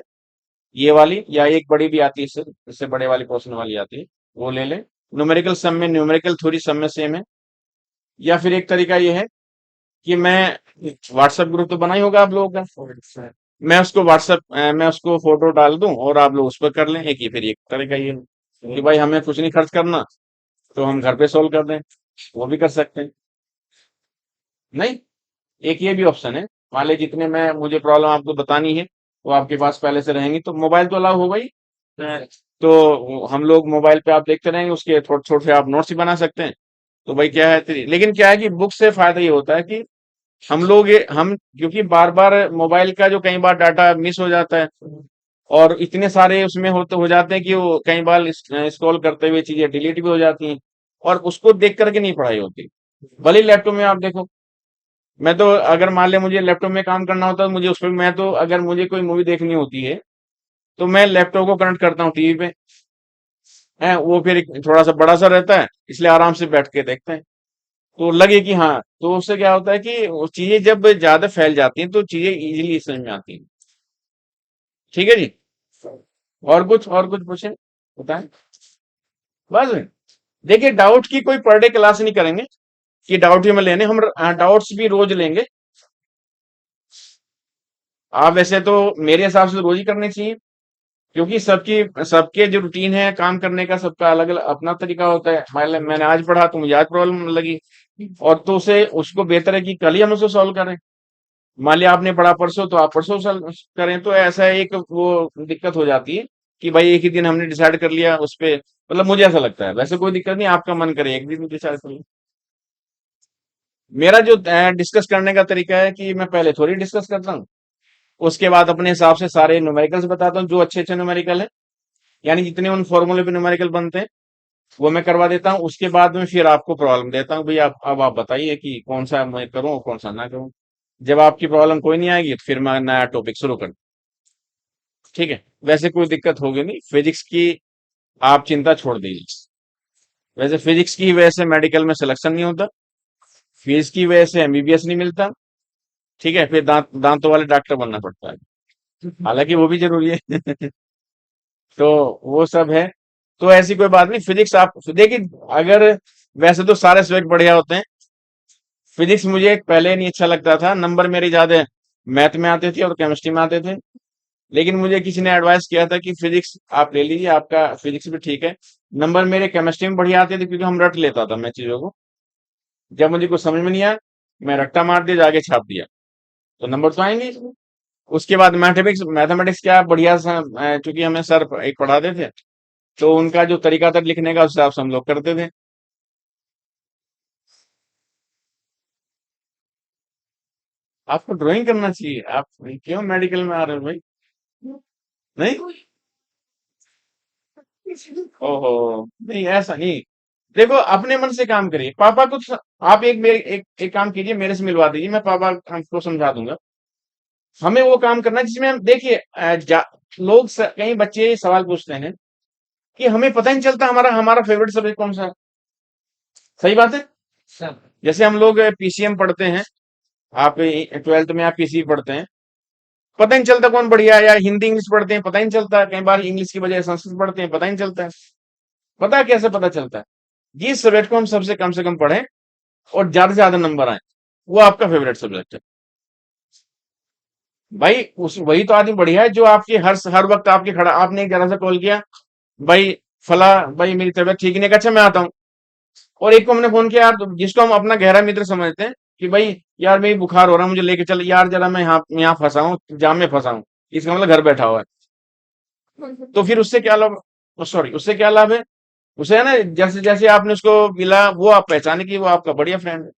ये वाली, या एक बड़ी भी आती है, इससे बड़े वाली क्वेश्चन वाली आती है, वो ले लें। न्यूमेरिकल सम में न्यूमेरिकल थ्योरी सब में सेम है। या फिर एक तरीका ये है कि मैं व्हाट्सएप ग्रुप तो बना ही होगा आप लोगों का, मैं उसको फोटो डाल दूं और आप लोग उस पर कर लें। एक ही फिर एक तरीका ये है कि भाई हमें कुछ नहीं खर्च करना, तो हम घर पे सोल्व कर दें, वो भी कर सकते हैं। नहीं, एक ये भी ऑप्शन है। मान लीजिए जितने मैं मुझे प्रॉब्लम आपको बतानी है वो आपके पास पहले से रहेंगी, तो मोबाइल तो अलाउ होगा ही। तो हम लोग मोबाइल पे आप देखते रहेंगे, उसके थोड़े थोड़े से आप नोट्स ही बना सकते हैं। तो भाई क्या है लेकिन क्या है कि बुक से फायदा ये होता है कि हम क्योंकि बार बार मोबाइल का जो कई बार डाटा मिस हो जाता है, और इतने सारे उसमें होते हो जाते हैं कि वो कई बार स्क्रॉल करते हुए चीजें डिलीट भी हो जाती हैं, और उसको देख करके नहीं पढ़ाई होती। भले लैपटॉप में आप देखो, मैं तो अगर मान ले मुझे लैपटॉप में काम करना होता है, तो मुझे उस पर मैं तो अगर मुझे कोई मूवी देखनी होती है तो मैं लैपटॉप को कनेक्ट करता हूँ टीवी पे। है वो फिर थोड़ा सा बड़ा सा रहता है, इसलिए आराम से बैठ के देखते हैं। तो लगे कि हाँ, तो उससे क्या होता है कि वो चीजें जब ज्यादा फैल जाती हैं तो चीजें इजीली समझ में आती हैं। ठीक है जी। और कुछ पूछे, बताएं। बस देखिए, डाउट की कोई पर डे क्लास नहीं करेंगे कि डाउट ही में लेने, हम डाउट्स भी रोज लेंगे। आप वैसे तो मेरे हिसाब से रोज ही करने चाहिए, क्योंकि सबकी सबके जो रूटीन है काम करने का, सबका अलग अलग अपना तरीका होता है। मैंने आज पढ़ा तो मुझे आज प्रॉब्लम लगी, और तो उसे उसको बेहतर है कि कल ही हम उसे सॉल्व करें। मान लिया आपने पढ़ा परसों, तो आप परसों सॉल्व करें। तो ऐसा एक वो दिक्कत हो जाती है कि भाई एक ही दिन हमने डिसाइड कर लिया उस पे, मतलब मुझे ऐसा लगता है। वैसे कोई दिक्कत नहीं, आपका मन करे एक दिन डिसाइड कर लिया। मेरा जो डिस्कस करने का तरीका है कि मैं पहले थोड़ी डिस्कस करता हूँ, उसके बाद अपने हिसाब से सारे न्यूमेरिकल्स बताता हूँ, जो अच्छे अच्छे न्यूमेरिकल है, यानी जितने उन फॉर्मूले पे न्यूमेरिकल बनते हैं वो मैं करवा देता हूँ। उसके बाद में फिर आपको प्रॉब्लम देता हूँ, भाई अब आप बताइए कि कौन सा मैं करूँ और कौन सा ना करूँ। जब आपकी प्रॉब्लम कोई नहीं आएगी तो फिर मैं नया टॉपिक शुरू कर। ठीक है। वैसे कोई दिक्कत होगी नहीं, फिजिक्स की आप चिंता छोड़ दीजिए। वैसे फिजिक्स की वजह से मेडिकल में सिलेक्शन नहीं होता, फीस की वजह से एमबीबीएस नहीं मिलता। ठीक है, फिर दांतों वाले डॉक्टर बनना पड़ता है, हालांकि वो भी जरूरी है। तो वो सब है। तो ऐसी कोई बात नहीं, फिजिक्स आप देखिए, अगर वैसे तो सारे सब्जेक्ट बढ़िया होते हैं। फिजिक्स मुझे पहले नहीं अच्छा लगता था, नंबर मेरे ज्यादा मैथ में आते थे और केमिस्ट्री में आते थे। लेकिन मुझे किसी ने एडवाइस किया था कि फिजिक्स आप ले लीजिए, आपका फिजिक्स भी ठीक है। नंबर मेरे केमिस्ट्री में बढ़िया आते थे, क्योंकि हम रट लेता था मैं चीजों को। जब मुझे कुछ समझ में नहीं आया, मैं रट्टा मार दिया, जाके छाप दिया, तो नंबर तो आएंगे ही। उसके बाद मैथमेटिक्स मैथमेटिक्स क्या बढ़िया सा, चूंकि हमें सर एक पढ़ाते थे, तो उनका जो तरीका था लिखने का, उस हिसाब से हम लोग करते थे। आपको ड्राइंग करना चाहिए, आप क्यों मेडिकल में आ रहे हो भाई? नहीं। ओहो, नहीं ऐसा नहीं। देखो, अपने मन से काम करिए, पापा को आप एक काम कीजिए, मेरे से मिलवा दीजिए, मैं पापा को समझा दूंगा। हमें वो काम करना है जिसमें हम देखिए, कई बच्चे सवाल पूछते हैं कि हमें पता ही नहीं चलता हमारा हमारा फेवरेट सब्जेक्ट कौन सा है। सही बात है। जैसे हम लोग पीसीएम पढ़ते हैं, आप 12th में आप किसी पढ़ते हैं, पता ही नहीं चलता कौन बढ़िया है, या हिंदी इंग्लिश पढ़ते हैं पता ही नहीं चलता, कई बार इंग्लिश की बजाय संस्कृत पढ़ते हैं पता ही नहीं चलता है। पता है कैसे पता चलता है? जिस सब्जेक्ट को हम सबसे कम से कम पढ़ें और ज्यादा से ज्यादा नंबर आए, वो आपका फेवरेट सब्जेक्ट है। भाई उस वही तो आदमी बढ़िया है जो आपकी हर वक्त आपके खड़ा, आपने एक जरा सा कॉल किया, भाई फला, भाई मेरी तबीयत ठीक नहीं है, अच्छा मैं आता हूँ। और एक को हमने फोन किया यार, जिसको हम अपना गहरा मित्र समझते हैं कि भाई यार मेरी बुखार हो रहा है, मुझे लेके चल यार, जरा मैं यहाँ यहाँ फंसा हूँ, जाम में फंसा हूँ, इसका मतलब घर बैठा हुआ है। तो फिर उससे क्या लाभ? सॉरी, उससे क्या लाभ है? उसे है ना, जैसे जैसे आपने उसको मिला, वो आप पहचाने कि वो आपका बढ़िया फ्रेंड है।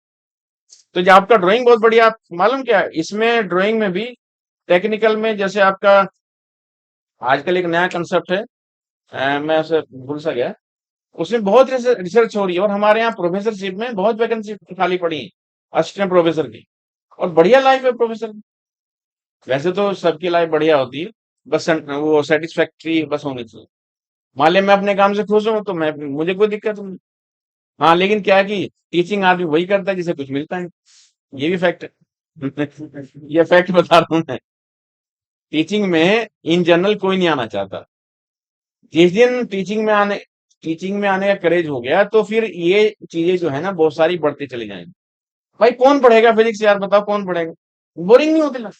तो जो आपका ड्राइंग बहुत बढ़िया, आप मालूम क्या है, इसमें ड्राइंग में भी टेक्निकल में जैसे आपका आजकल एक नया कंसेप्ट है, मैं उसे भूल सा गया, उसमें बहुत रिसर्च हो रही है, और हमारे यहाँ प्रोफेसरशिप में बहुत वैकेंसी खाली पड़ी है असिस्टेंट प्रोफेसर की, और बढ़िया लाइफ है प्रोफेसर की। वैसे तो सबकी लाइफ बढ़िया होती है, बस वो सेटिस्फैक्ट्री बस होनी चाहिए। मान लिया मैं अपने काम से खुश हूँ तो मैं, मुझे कोई दिक्कत नहीं। हाँ लेकिन क्या है कि टीचिंग आदमी वही करता है जिसे कुछ मिलता है, ये भी फैक्ट है। ये फैक्ट बता रहा हूँ मैं। टीचिंग में इन जनरल कोई नहीं आना चाहता। जिस दिन टीचिंग में आने का करेज हो गया, तो फिर ये चीजें जो है ना बहुत सारी बढ़ती चली जाएंगी। भाई कौन पढ़ेगा फिजिक्स, यार बताओ कौन पढ़ेगा? बोरिंग नहीं होती ना?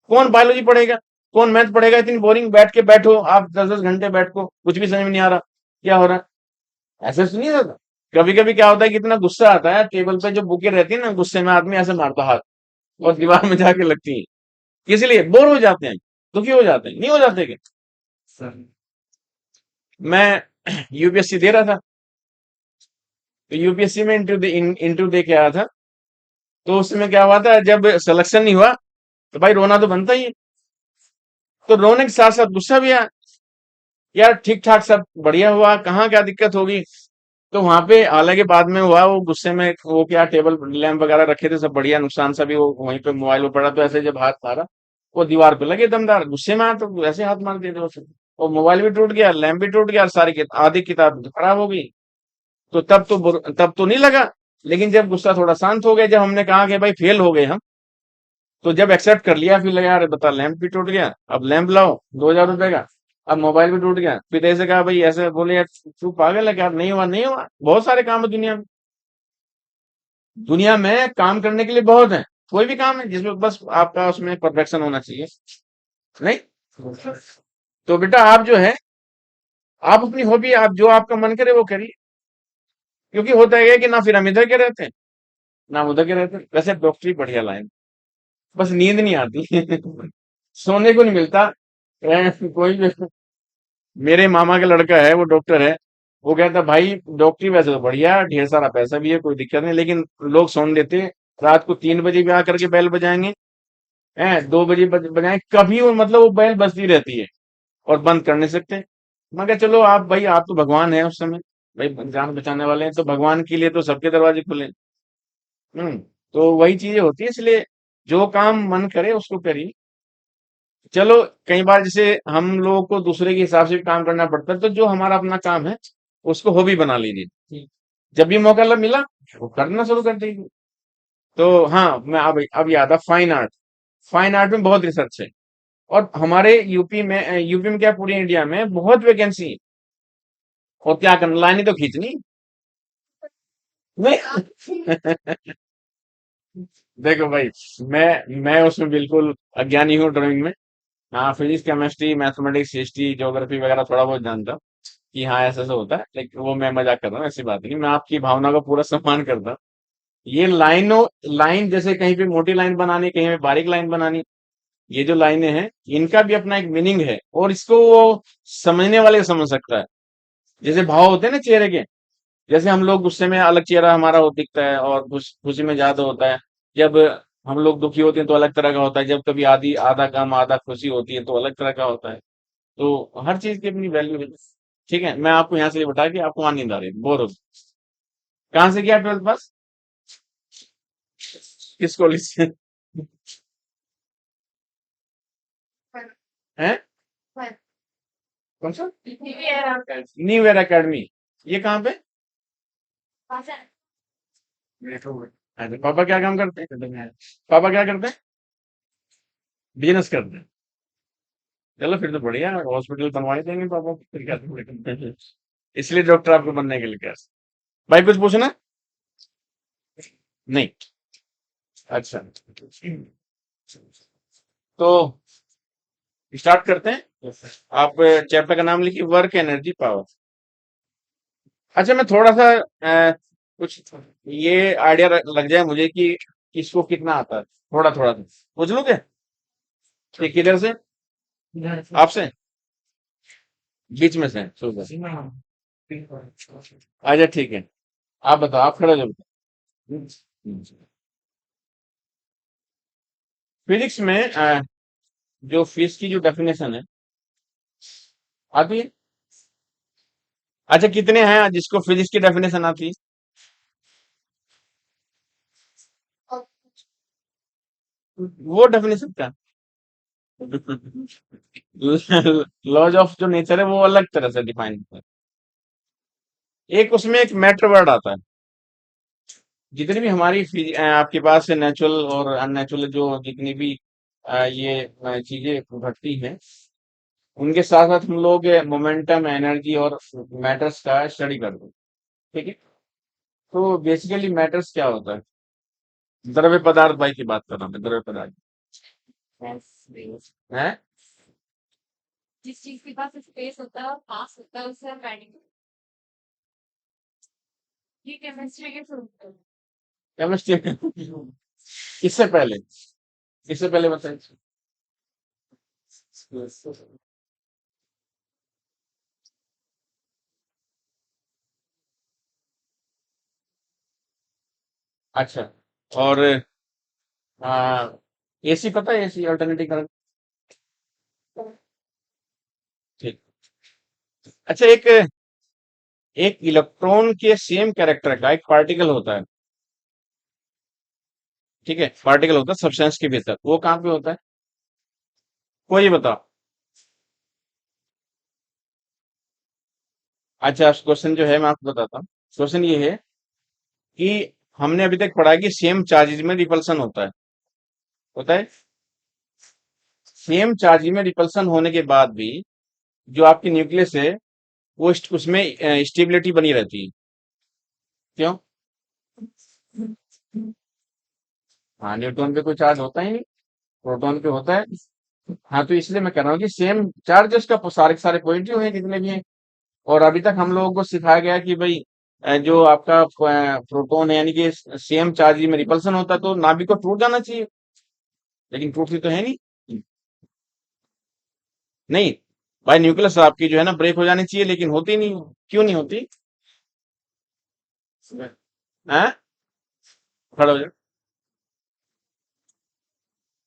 कौन बायोलॉजी पढ़ेगा? कौन मैथ पढ़ेगा? इतनी बोरिंग, बैठो आप 10-10 घंटे बैठो, कुछ भी समझ में नहीं आ रहा क्या हो रहा है, ऐसे तो नहीं होता। कभी कभी क्या होता है कि इतना गुस्सा आता है, टेबल पे जो बुकें रहती है ना, गुस्से में आदमी ऐसे मारता हाथ, और दीवार में जाके लगती है, इसलिए बोर हो जाते हैं, दुखी हो जाते हैं, नहीं हो जाते क्या? मैं यूपीएससी दे रहा था, तो यूपीएससी में इंटरव्यू दे के आया था। तो उसमें क्या हुआ था, जब सिलेक्शन नहीं हुआ तो भाई रोना तो बनता ही है। तो रोने के साथ साथ गुस्सा भी आया, यार ठीक ठाक सब बढ़िया हुआ, कहाँ क्या दिक्कत होगी? तो वहां पे हालांकि बाद में हुआ, वो गुस्से में वो क्या टेबल लैंप वगैरह रखे थे सब बढ़िया, नुकसान सा भी वो वहीं पे मोबाइल में पड़ा, तो ऐसे जब हाथ मारा वो दीवार पे लगे दमदार, गुस्से में आया तो ऐसे हाथ मार दिए थे उसे। और मोबाइल भी टूट गया, लैंप भी टूट गया, और सारी आधी किताब तो खराब हो गई। तो तब तो नहीं लगा। लेकिन जब गुस्सा थोड़ा शांत हो गया, जब हमने कहा कि भाई फेल हो गए हम, तो जब एक्सेप्ट कर लिया, फिर लगा यार बता, लैंप भी टूट गया, अब लैंप लाओ 2,000 रुपए का, अब मोबाइल भी टूट गया, फिर ऐसे कहा भाई, ऐसे बोले यार तू पागल है क्या, नहीं हुआ नहीं हुआ, बहुत सारे काम है दुनिया में। दुनिया में काम करने के लिए बहुत है, कोई भी काम है जिसमें बस आपका उसमें परफेक्शन होना चाहिए, नहीं? तो बेटा आप जो है, आप अपनी हॉबी, आप जो आपका मन करे वो करिए। क्योंकि होता है कि ना फिर हम इधर के रहते हैं, ना हम उधर के रहते हैं। वैसे डॉक्टरी बढ़िया लाइन, बस नींद नहीं आती। सोने को नहीं मिलता। कोई भी, मेरे मामा का लड़का है वो डॉक्टर है, वो कहता भाई डॉक्टरी वैसे तो बढ़िया है, ढेर सारा पैसा भी है, कोई दिक्कत नहीं, लेकिन लोग सोने देते हैं, रात को 3 बजे भी आकर के बेल बजाएंगे, हैं 2 बजे बजाएं, कभी वो मतलब वो बेल बजती रहती है, और बंद कर नहीं सकते। मगर चलो आप भाई, आप तो भगवान है उस समय, भाई जान बचाने वाले हैं, तो भगवान के लिए तो सबके दरवाजे खुले हैं। हम्म। तो वही चीजें होती है, इसलिए जो काम मन करे उसको करिए। चलो, कई बार जैसे हम लोगों को दूसरे के हिसाब से भी काम करना पड़ता है, तो जो हमारा अपना काम है उसको हॉबी बना लीजिए। जब भी मौका मिला वो करना शुरू कर दीजिए। तो हाँ, मैं अब याद आ, फाइन आर्ट, फाइन आर्ट में बहुत रिसर्च है, और हमारे यूपी में क्या पूरी इंडिया में बहुत वैकेंसी है। और क्या करना, लाइनें तो खींचनी नहीं। देखो भाई, मैं उसमें बिल्कुल अज्ञानी हूँ ड्राइंग में। हाँ, physics chemistry mathematics history geography वगैरह थोड़ा बहुत जानता हूँ कि हाँ ऐसा ऐसा होता है, लेकिन वो मैं मजाक कर रहा हूँ, ऐसी बात नहीं, मैं आपकी भावना का पूरा सम्मान करता हूँ। ये लाइन जैसे कहीं पे मोटी लाइन बनानी, कहीं पे बारीक लाइन बनानी, ये जो लाइनें हैं इनका भी अपना एक मीनिंग है, और इसको वो समझने वाले समझ सकता है। जैसे भाव होते हैं ना चेहरे के, जैसे हम लोग गुस्से में अलग चेहरा हमारा वो दिखता है, और खुशी में ज्यादा होता है। जब हम लोग दुखी होते हैं तो अलग तरह का होता है, जब कभी आधी आधा गम आधा खुशी होती है तो अलग तरह का होता है। तो हर चीज की अपनी वैल्यू है। ठीक है, मैं आपको यहाँ से ये बता के आपको वहां नींद आ रही है, बोर हो, कहाँ से किया 12th पास, किस कॉलेज से? हैं? कौन सा? न्यू ईयर एकेडमी, ये कहाँ पे? अच्छा, पापा क्या काम करते हैं? पापा क्या करते हैं? बिजनेस करते हैं। चलो फिर तो बढ़िया है, हॉस्पिटल बनवा ही देंगे पापा को, फिर क्या दिक्कत है? इसलिए डॉक्टर आपको बनने के लिए कह भाई, कुछ पूछना है? नहीं। अच्छा, तो स्टार्ट करते हैं। आप चैप्टर का नाम लिखिए, वर्क एनर्जी पावर। अच्छा, मैं थोड़ा सा कुछ ये आइडिया लग जाए मुझे कि किसको कितना आता है, थोड़ा थोड़ा सा पूछ लूं क्या? कि किधर से? आपसे? बीच में से? सुपर। अच्छा, ठीक है। आप बताओ, आप खड़े हो जाओ। फिजिक्स में जो फिजिक्स की जो डेफिनेशन है, आती है? अच्छा, कितने हैं जिसको फिजिक्स की डेफिनेशन आती है? वो डेफिनेशन क्या? लॉज ऑफ जो नेचर है वो अलग तरह से डिफाइन होता है। एक उसमें एक मैटर वर्ड आता है। जितनी भी हमारी आपके पास नेचुरल और अननेचुरल जो जितनी भी ये चीजें घटती हैं, उनके साथ साथ हम लोग मोमेंटम, एनर्जी और मैटर्स का स्टडी करते हैं। ठीक है। तो बेसिकली मैटर्स क्या होता है? द्रव्य पदार्थ, भाई की बात कर रहा हूँ मैं, द्रव्य पदार्थ है। जिस चीज के पास स्पेस होता है और पास होता है उसे हम बैटिंग। ये केमिस्ट्री के थ्रू होता है। केमिस्ट्री। इससे पहले, इससे पहले बताइए। अच्छा, और एसी पता है? AC, alternative current. ठीक। अच्छा, एक एक इलेक्ट्रॉन के सेम कैरेक्टर का एक पार्टिकल होता है। ठीक है, पार्टिकल होता है सब्सटेंस के भीतर, वो कहाँ पे होता है? कोई बताओ। अच्छा, क्वेश्चन जो है मैं आपको बताता हूँ। क्वेश्चन ये है कि हमने अभी तक पढ़ा है कि सेम चार्जेज में रिपल्सन होता है। होता है। सेम चार्ज में रिपल्सन होने के बाद भी जो आपकी न्यूक्लियस है, वो उसमें स्टेबिलिटी बनी रहती है। क्यों? हाँ, न्यूट्रॉन पे कोई चार्ज होता ही नहीं, प्रोटॉन पे होता है। हाँ, तो इसलिए मैं कह रहा हूँ कि सेम चार्ज उसका सारे के सारे पॉजिटिव हैं जितने भी हैं। और अभी तक हम लोगों को सिखाया गया कि भाई जो आपका प्रोटॉन है, यानी कि सेम चार्ज में रिपल्सन होता है, तो नाभिक को टूट जाना चाहिए, लेकिन टूटती तो है नहीं। नहीं, भाई न्यूक्लियस आपकी जो है ना ब्रेक हो जानी चाहिए, लेकिन होती नहीं। क्यों नहीं होती? हैं? खड़े हो जाओ।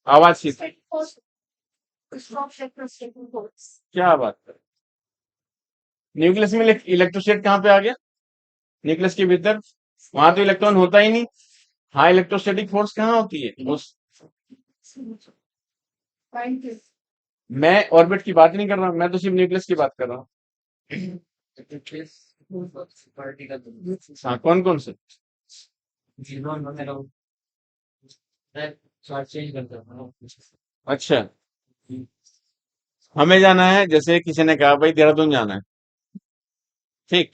आवाज की क्या बात कर? न्यूक्लियस में इलेक्ट्रोस्टेट कहाँ पे आ गया? न्यूक्लियस के भीतर। वहां तो इलेक्ट्रॉन होता ही नहीं। हाँ, इलेक्ट्रोस्टैटिक फोर्स कहाँ होती है उस? मैं ऑर्बिट की बात नहीं कर रहा, मैं तो सिर्फ न्यूक्लियस की बात कर रहा हूँ। हाँ, कौन कौन से? अच्छा, हमें जाना है, जैसे किसी ने कहा भाई देहरादून जाना है। ठीक।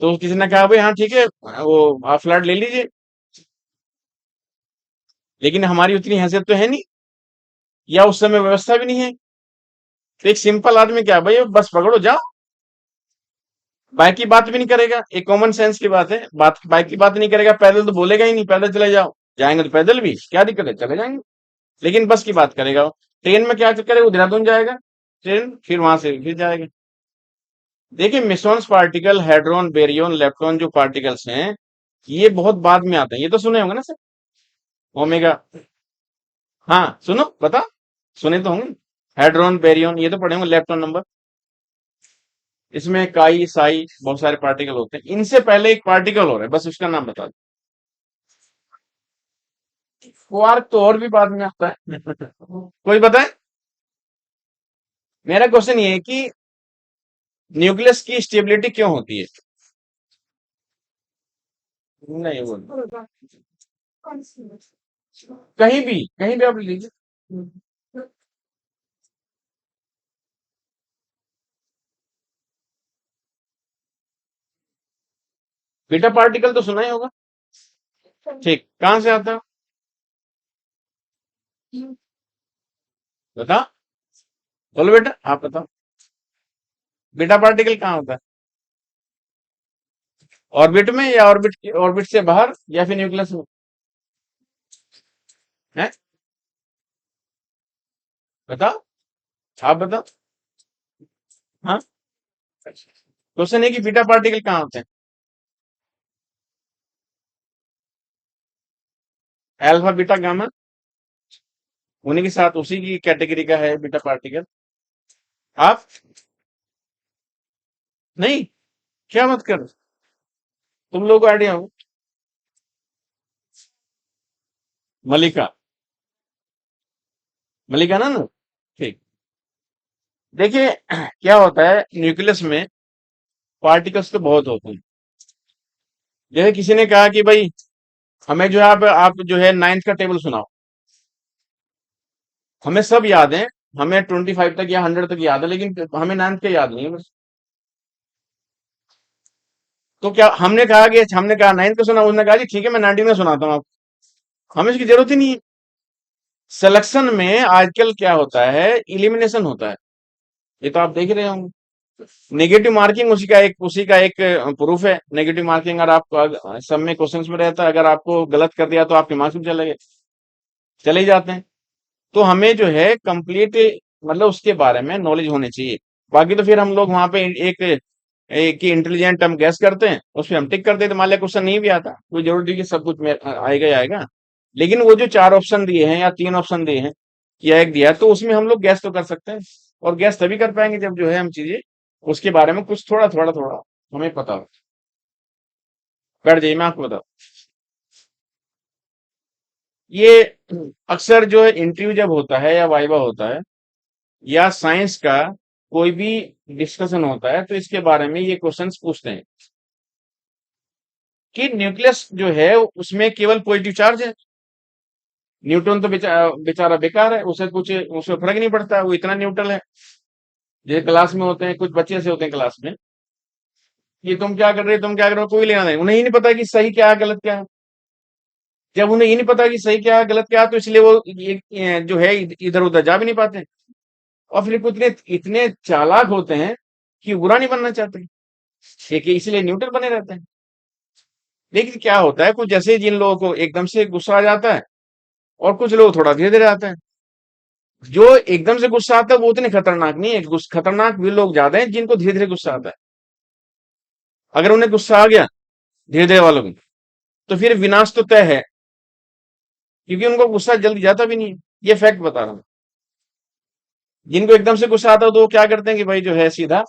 तो किसी ने कहा भाई हाँ ठीक है, वो आप फ्लैट ले लीजिए, लेकिन हमारी उतनी हैसियत तो है नहीं, या उस समय व्यवस्था भी नहीं है। तो एक सिंपल आदमी क्या भाई, बस पकड़ो जाओ। बाइक की बात भी नहीं करेगा, एक कॉमन सेंस की बात है, बात बाइक की बात नहीं करेगा, पैदल तो बोलेगा ही नहीं, पैदल चले जाओ। जाएंगे तो पैदल भी, क्या दिक्कत है, चले जाएंगे। लेकिन बस की बात करेगा वो। ट्रेन में क्या करेगा, वो देहरादून जाएगा, ट्रेन फिर वहां से फिर जाएगा। देखिए, मिसोन्स पार्टिकल, हेड्रोन, बेरियन, लेप्टॉन जो पार्टिकल्स हैं, ये बहुत बाद में आते हैं, ये तो सुने होंगे ना सर? ओमेगा। हाँ, सुनो बता। सुने तो होंगे। हेड्रोन, बेरियन, ये तो पढ़े होंगे, लेप्टॉन नंबर। इसमें काई, साई, बहुत सारे पार्टिकल होते हैं। इनसे पहले एक पार्टिकल हो रहा है, बस उसका नाम बता दो। क्वार्क तो और भी बाद में आता है। कोई बताए? मेरा क्वेश्चन ये है कि न्यूक्लियस की स्टेबिलिटी क्यों होती है? नहीं, वो नहीं। कहीं भी आप लीजिए। बीटा पार्टिकल तो सुना ही होगा। ठीक, कहाँ से आता है? बता, बोलो बेटा, आप बताओ। बीटा पार्टिकल कहाँ होता है? ऑर्बिट में, या ऑर्बिट से बाहर, या फिर न्यूक्लियस में? है, बताओ, आप बताओ। हाँ, क्वेश्चन है कि बीटा पार्टिकल कहाँ होते हैं? अल्फा बीटा गामा, उन्हीं के साथ उसी की कैटेगरी का है बीटा पार्टिकल। आप नहीं, क्या मत कर, तुम लोगों को आइडिया हो। मलिका, मलिका ना, ठीक। देखिए, क्या होता है न्यूक्लियस में, पार्टिकल्स तो बहुत होते हैं। जैसे किसी ने कहा कि भाई, हमें जो है, आप जो है नाइन्थ का टेबल सुनाओ। हमें सब याद है, हमें 25 तक या 100 तक याद है, लेकिन हमें नाइन्थ का याद नहीं है बस। तो क्या हमने कहा नाइन्थ का सुना, उसने कहा जी ठीक है, मैं 19 का सुनाता हूँ आपको। हमें इसकी जरूरत ही नहीं है। सिलेक्शन में आजकल क्या होता है, इलिमिनेशन होता है। ये तो आप देख ही रहे होंगे। नेगेटिव मार्किंग उसी का एक प्रूफ है। नेगेटिव मार्किंग अगर आप सब में क्वेश्चंस में रहता है, अगर आपको गलत कर दिया तो आपके मार्क्स भी चले ही जाते हैं। तो हमें जो है कंप्लीट, मतलब उसके बारे में नॉलेज होनी चाहिए। बाकी तो फिर हम लोग वहां पे एक एक ही इंटेलिजेंट हम गैस करते हैं, उस पर हम टिक कर देते हैं। मान लिया क्वेश्चन नहीं भी आता, कोई जरूरी नहीं कि सब कुछ आएगा ही आएगा। लेकिन वो जो 4 ऑप्शन दिए हैं या 3 ऑप्शन दिए हैं या एक दिया है, तो उसमें हम लोग गैस तो कर सकते हैं। और गैस तभी कर पाएंगे जब जो है हम चीजें उसके बारे में कुछ थोड़ा थोड़ा थोड़ा हमें पता हो। कर जाइए, मैं आपको बताऊं। ये अक्सर जो है इंटरव्यू जब होता है या वाइवा होता है, या साइंस का कोई भी डिस्कशन होता है, तो इसके बारे में ये क्वेश्चंस पूछते हैं कि न्यूक्लियस जो है उसमें केवल पॉजिटिव चार्ज है। न्यूट्रॉन तो बेचारा बेकार है, उसे कुछ उसे फर्क ही नहीं पड़ता, वो इतना न्यूट्रल है। जैसे क्लास में होते हैं, कुछ बच्चे ऐसे होते हैं क्लास में कि तुम क्या कर रहे हो, तुम क्या कर रहे हो, कोई लेना नहीं, उन्हें ही नहीं पता कि सही क्या है गलत क्या है। जब उन्हें ये नहीं पता कि सही क्या है गलत क्या है, तो इसलिए वो जो है इधर उधर जा भी नहीं पाते। और फिर कुछ इतने इतने चालाक होते हैं कि बुरा नहीं बनना चाहते, ठीक है, इसलिए न्यूट्रल बने रहते हैं। लेकिन क्या होता है, कुछ जैसे जिन लोगों को एकदम से गुस्सा आ जाता है, और कुछ लोग थोड़ा धीरे धीरे आते हैं। जो एकदम से गुस्सा आता है वो उतने खतरनाक नहीं है, खतरनाक भी लोग ज्यादा हैं जिनको धीरे धीरे गुस्सा आता है। अगर उन्हें गुस्सा आ गया धीरे धीरे वालों को, तो फिर विनाश तो तय है, क्योंकि उनको गुस्सा जल्दी जाता भी नहीं है। ये फैक्ट बता रहा हूँ। जिनको एकदम से गुस्सा आता है तो वो क्या करते हैं कि भाई जो है सीधा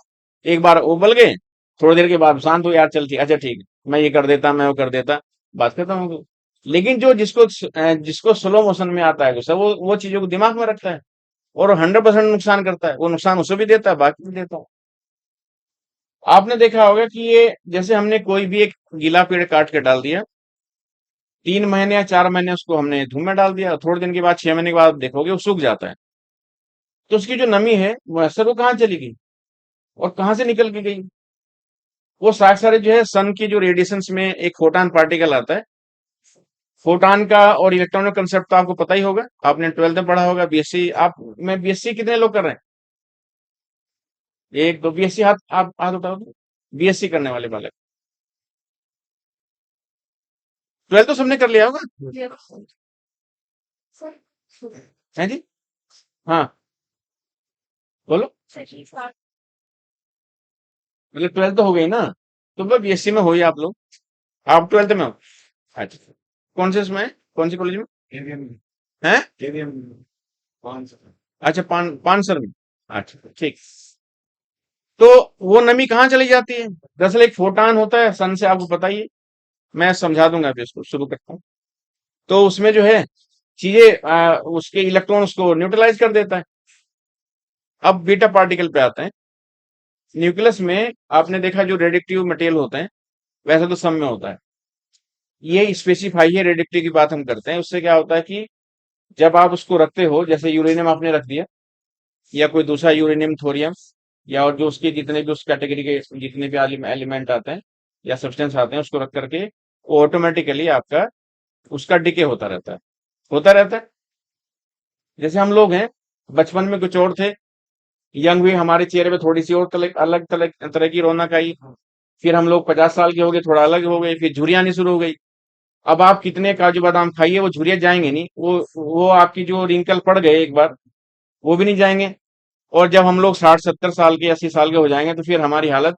एक बार उबल गए, थोड़ी देर के बाद शांत हो, यार चल ठीक, अच्छा ठीक है, मैं ये कर देता, मैं वो कर देता, बात खत्म हो गई। लेकिन जो जिसको स्लो मोशन में आता है गुस्सा, वो चीजों को दिमाग में रखता है, और 100% नुकसान करता है। वो नुकसान उसे भी देता है, बाकी भी देता है। आपने देखा होगा कि ये, जैसे हमने कोई भी एक गीला पेड़ काट के डाल दिया, 3 महीने या 4 महीने उसको हमने धूप में डाल दिया, थोड़े दिन के बाद, 6 महीने के बाद देखोगे वो सूख जाता है। तो उसकी जो नमी है वो असर वो कहाँ चली गई, और कहाँ से निकल के गई? वो सारे जो है सन की जो रेडिएशंस में एक फोटान पार्टिकल आता है। फोटान का और इलेक्ट्रॉन का कंसेप्ट तो आपको पता ही होगा, आपने 12th में पढ़ा होगा। बीएससी आप में बीएससी कितने लोग कर रहे हैं? एक दो बीएससी, हाथ आप हाथ उठाओ तो। बीएससी करने वाले बालक, 12th तो सबने कर लिया होगा। है जी, हाँ, बोलो। मतलब 12th तो हो गई ना, तो बस बीएससी में हो ही आप लोग। आप 12th में हो? अच्छा, कौन से इसमें है? कौन सी कॉलेज में है? अच्छा, पान सर में। अच्छा ठीक। तो वो नमी कहाँ चली जाती है? दरअसल एक फोटान होता है सन से, आपको पता ही है। मैं समझा दूंगा, फिर इसको शुरू करता हूँ। तो उसमें जो है चीजें, उसके इलेक्ट्रॉन उसको न्यूट्रलाइज कर देता है। अब बीटा पार्टिकल पे आते हैं। न्यूक्लियस में आपने देखा जो रेडिएक्टिव मटेरियल होते हैं, वैसे तो सब में होता है। ये स्पेसिफाई है रेडियोएक्टिव की बात हम करते हैं। उससे क्या होता है कि जब आप उसको रखते हो, जैसे यूरेनियम आपने रख दिया या कोई दूसरा यूरेनियम, थोरियम, या और जो उसके जितने भी उस कैटेगरी के जितने भी एलिमेंट आते हैं या सब्सटेंस आते हैं, उसको रख करके ऑटोमेटिकली आपका उसका डिके होता रहता है। जैसे हम लोग हैं, बचपन में कुछ और थे, यंग हुए, हमारे चेहरे पे थोड़ी सी और अलग तरह की रौनक आई। फिर हम लोग 50 साल के हो गए, थोड़ा अलग हो गए, फिर झुर्रियां आनी शुरू हो गई। अब आप कितने काजू बादाम खाइए, वो झुर्रियां जाएंगे नहीं, वो आपकी जो रिंकल पड़ गए एक बार, वो भी नहीं जाएंगे। और जब हम लोग 60 70 साल के 80 साल के हो जाएंगे, तो फिर हमारी हालत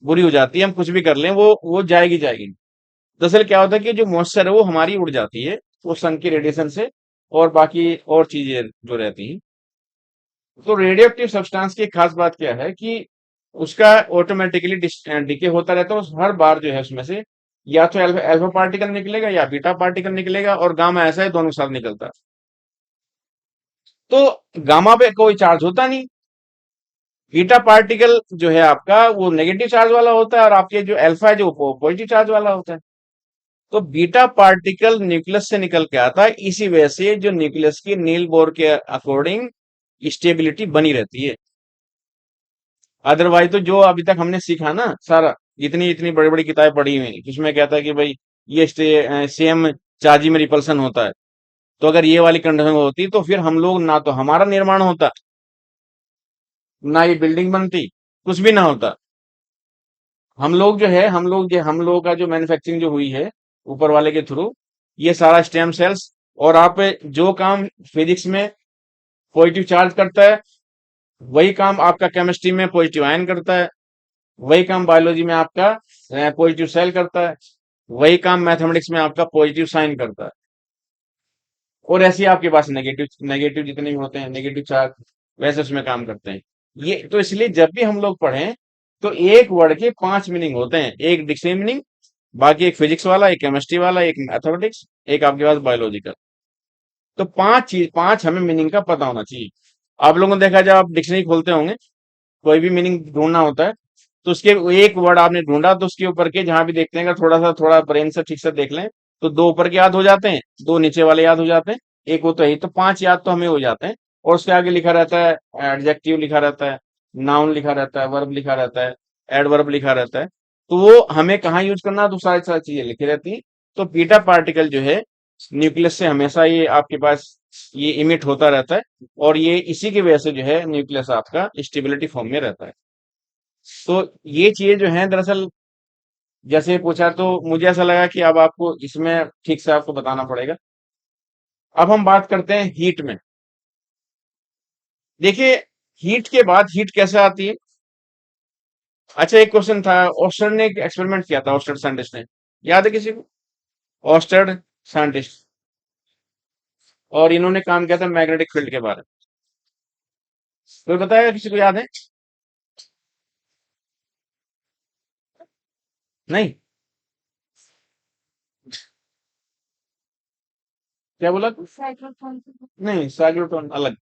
बुरी हो जाती है। हम कुछ भी कर लें, वो जाएगी। दरअसल क्या होता है कि जो मॉइस्चर है वो हमारी उड़ जाती है, वो सन की रेडिएशन से, और बाकी और चीजें जो रहती हैं। तो रेडियोएक्टिव सब्सटेंस की एक खास बात क्या है कि उसका ऑटोमेटिकली डिके होता रहता है। हर बार जो है उसमें से या तो अल्फा अल्फा पार्टिकल निकलेगा या बीटा पार्टिकल निकलेगा, और गामा ऐसा है, दोनों के साथ निकलता है। तो गामा पे कोई चार्ज होता नहीं। बीटा पार्टिकल जो है आपका, वो नेगेटिव चार्ज वाला होता है, और आपके जो अल्फा है जो पॉजिटिव चार्ज वाला होता है। तो बीटा पार्टिकल न्यूक्लियस से निकल के आता है, इसी वजह से जो न्यूक्लियस की नील बोर के अकॉर्डिंग स्टेबिलिटी बनी रहती है। अदरवाइज तो जो अभी तक हमने सीखा ना सारा, इतनी इतनी बड़ी बड़ी किताबें पढ़ी हुई हैं, जिसमें कहता है कि भाई ये सेम चार्ज में रिपल्सन होता है। तो अगर ये वाली कंडीशन होती तो फिर हम लोग ना तो हमारा निर्माण होता, ना ये बिल्डिंग बनती, कुछ भी ना होता। हम लोग का जो मैन्युफैक्चरिंग जो हुई है ऊपर वाले के थ्रू, ये सारा स्टेम सेल्स। और आप जो काम फिजिक्स में पॉजिटिव चार्ज करता है, वही काम आपका केमिस्ट्री में पॉजिटिव आयन करता है, वही काम बायोलॉजी में आपका पॉजिटिव सेल करता है, वही काम मैथमेटिक्स में आपका पॉजिटिव साइन करता है। और ऐसे ही आपके पास नेगेटिव नेगेटिव जितने भी होते हैं, नेगेटिव चार्ज वैसे उसमें काम करते हैं। ये तो इसलिए जब भी हम लोग पढ़ें, तो एक वर्ड के 5 मीनिंग होते हैं। एक डिक्शनरी मीनिंग, बाकी एक फिजिक्स वाला, एक केमिस्ट्री वाला, एक मैथमेटिक्स, एक आपके पास बायोलॉजिकल। तो 5 हमें मीनिंग का पता होना चाहिए। आप लोगों ने देखा, जब आप डिक्शनरी खोलते होंगे, कोई भी मीनिंग ढूंढना होता है, तो उसके एक वर्ड आपने ढूंढा, तो उसके ऊपर के जहां भी देखते हैं, अगर थोड़ा ब्रेन से ठीक से देख लें, तो दो ऊपर के याद हो जाते हैं, दो नीचे वाले याद हो जाते हैं, एक वो तो यही, तो 5 याद तो हमें हो जाते हैं। और उसके आगे लिखा रहता है, एडजेक्टिव लिखा रहता है, नाउन लिखा रहता है, वर्ब लिखा रहता है, एडवर्ब लिखा रहता है। तो वो हमें कहाँ यूज करना है, तो सारी सारी चीजें लिखी रहती हैं। तो बीटा पार्टिकल जो है न्यूक्लियस से हमेशा ये आपके पास ये इमिट होता रहता है, और ये इसी की वजह से जो है न्यूक्लियस आपका स्टेबिलिटी फॉर्म में रहता है। तो ये चीजें जो हैं, दरअसल जैसे पूछा, तो मुझे ऐसा लगा कि अब आपको इसमें ठीक से आपको बताना पड़ेगा। अब हम बात करते हैं हीट में। देखिए, हीट के बाद हीट कैसे आती है। अच्छा, एक क्वेश्चन था, ऑस्टर ने एक एक्सपेरिमेंट किया था, ऑस्टर साइंटिस्ट ने, याद है किसी को? ऑस्टर साइंटिस्ट, और इन्होंने काम किया था मैग्नेटिक फील्ड के बारे में। कोई बताएगा, किसी को याद है? नहीं? क्या बोला? साइक्लोट्रॉन। नहीं, साइक्लोट्रॉन अलग।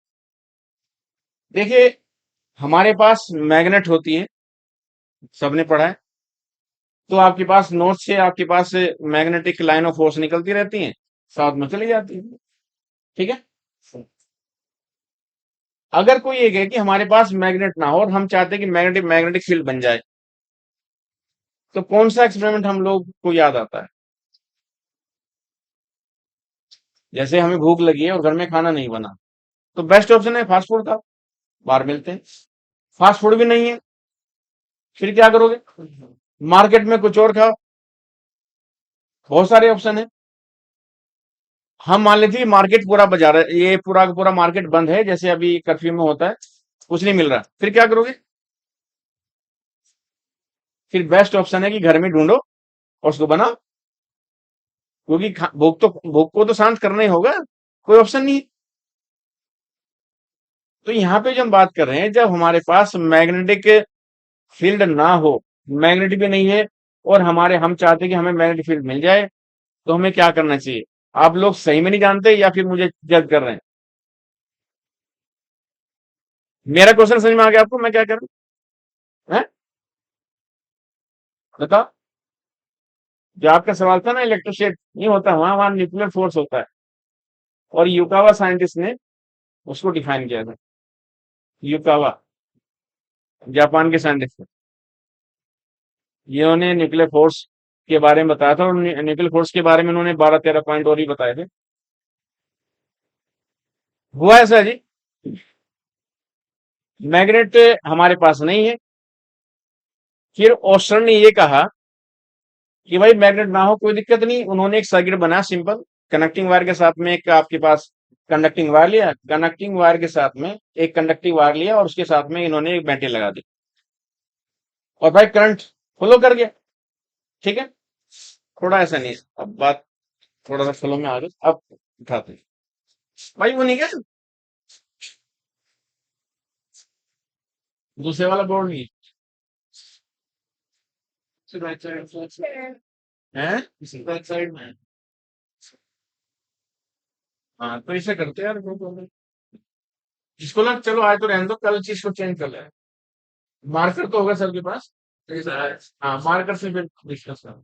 देखिए, हमारे पास मैग्नेट होती है, सबने पढ़ा है। तो आपके पास नॉर्थ से आपके पास मैग्नेटिक लाइन ऑफ फोर्स निकलती रहती हैं, साउथ में चली जाती है। ठीक है। अगर कोई ये कहे कि हमारे पास मैग्नेट ना हो, और हम चाहते हैं कि मैग्नेटिक मैग्नेटिक फील्ड बन जाए, तो कौन सा एक्सपेरिमेंट हम लोग को याद आता है? जैसे हमें भूख लगी है और घर में खाना नहीं बना, तो बेस्ट ऑप्शन है फास्ट फूड का, बाहर मिलते हैं। फास्ट फूड भी नहीं है, फिर क्या करोगे? मार्केट में कुछ और खाओ, बहुत सारे ऑप्शन है। हम मान लीजिए मार्केट पूरा बाजार है, ये पूरा का पूरा मार्केट बंद है, जैसे अभी कर्फ्यू में होता है, कुछ नहीं मिल रहा, फिर क्या करोगे? फिर बेस्ट ऑप्शन है कि घर में ढूंढो और उसको बनाओ, क्योंकि भूख को तो शांत करना ही होगा, कोई ऑप्शन नहीं है। तो यहाँ पे जो हम बात कर रहे हैं, जब हमारे पास मैग्नेटिक फील्ड ना हो, मैग्नेट भी नहीं है, और हम चाहते हैं कि हमें मैग्नेटिक फील्ड मिल जाए, तो हमें क्या करना चाहिए? आप लोग सही में नहीं जानते, या फिर मुझे जज कर रहे हैं? मेरा क्वेश्चन समझ में आ गया आपको, मैं क्या करूं? है, बताओ। जो आपका सवाल था ना इलेक्ट्रोस्टेट नहीं होता, वहां वहां न्यूक्लियर फोर्स होता है। और युकावा साइंटिस्ट ने उसको डिफाइन किया था। युकावा, जापान के साइंटिस्ट थे। जिन्होंने न्यूक्लियर फोर्स के बारे में बताया था, और न्यूक्लियर फोर्स के बारे में उन्होंने 12-13 पॉइंट और भी बताए थे। हुआ ऐसा जी, मैग्नेट हमारे पास नहीं है। फिर ऑस्टर ने ये कहा कि भाई मैग्नेट ना हो कोई दिक्कत नहीं, उन्होंने एक सर्किट बनाया सिंपल। कनेक्टिंग वायर के साथ में एक आपके पास कंडक्टिंग वायर लिया, कनेक्टिंग वायर के साथ में एक कंडक्टिंग वायर लिया, और उसके साथ में इन्होंने एक बैटरी लगा दी, और भाई करंट फ्लो कर गया। ठीक है, थोड़ा ऐसा नहीं है। अब बात थोड़ा सा फ्लो में आ गई, अब उठाते हैं। भाई वो नहीं क्या, दूसरे वाला बोर्ड नहीं है, बैक साइड में है। हाँ तो इसे करते हैं यार, इसको ना, चलो आज तो रहने दो, कल चीज को चेंज कर ले। मार्कर तो होगा सर के पास। हाँ, मार्कर से फिर डिस्कस करो।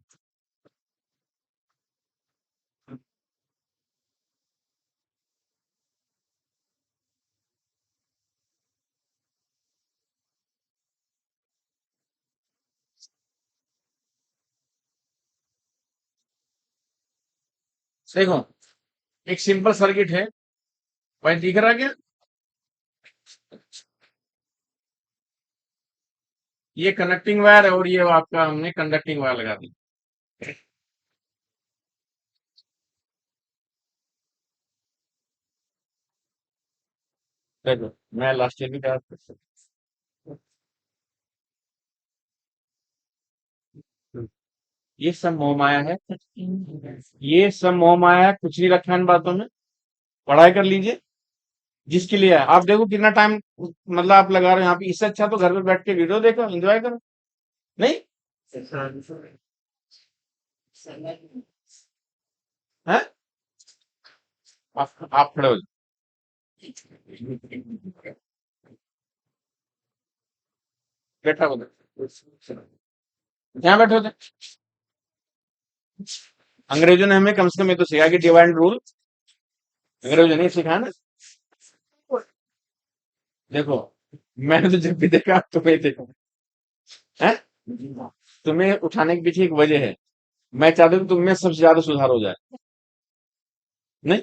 देखो, एक सिंपल सर्किट है, भाई दिख रहा क्या? ये कनेक्टिंग वायर है, और ये आपका हमने कंडक्टिंग वायर लगा दी। देखो, मैं लास्ट ईयर भी बात कर सकता हूँ। ये सब मोह माया है, ये सब मोह माया है, कुछ नहीं रखा इन बातों में। पढ़ाई कर लीजिए जिसके लिए है। आप देखो कितना टाइम मतलब आप लगा रहे हो यहाँ पे, इससे अच्छा तो घर पे बैठ के वीडियो देखो, एंजॉय करो। नहीं है? आप खड़े हो जाओ। बैठा हो जाओ। यहाँ बैठे हो जाओ। अंग्रेजों ने हमें कम से कम ये तो सिखाया कि डिवाइड रूल, अंग्रेजों ने सिखाया ना। देखो, मैंने तो जब भी देखा तुम्हें देखा है, तुम्हें उठाने के पीछे एक वजह है। मैं चाहता हूँ तुम में सबसे ज्यादा सुधार हो जाए। नहीं,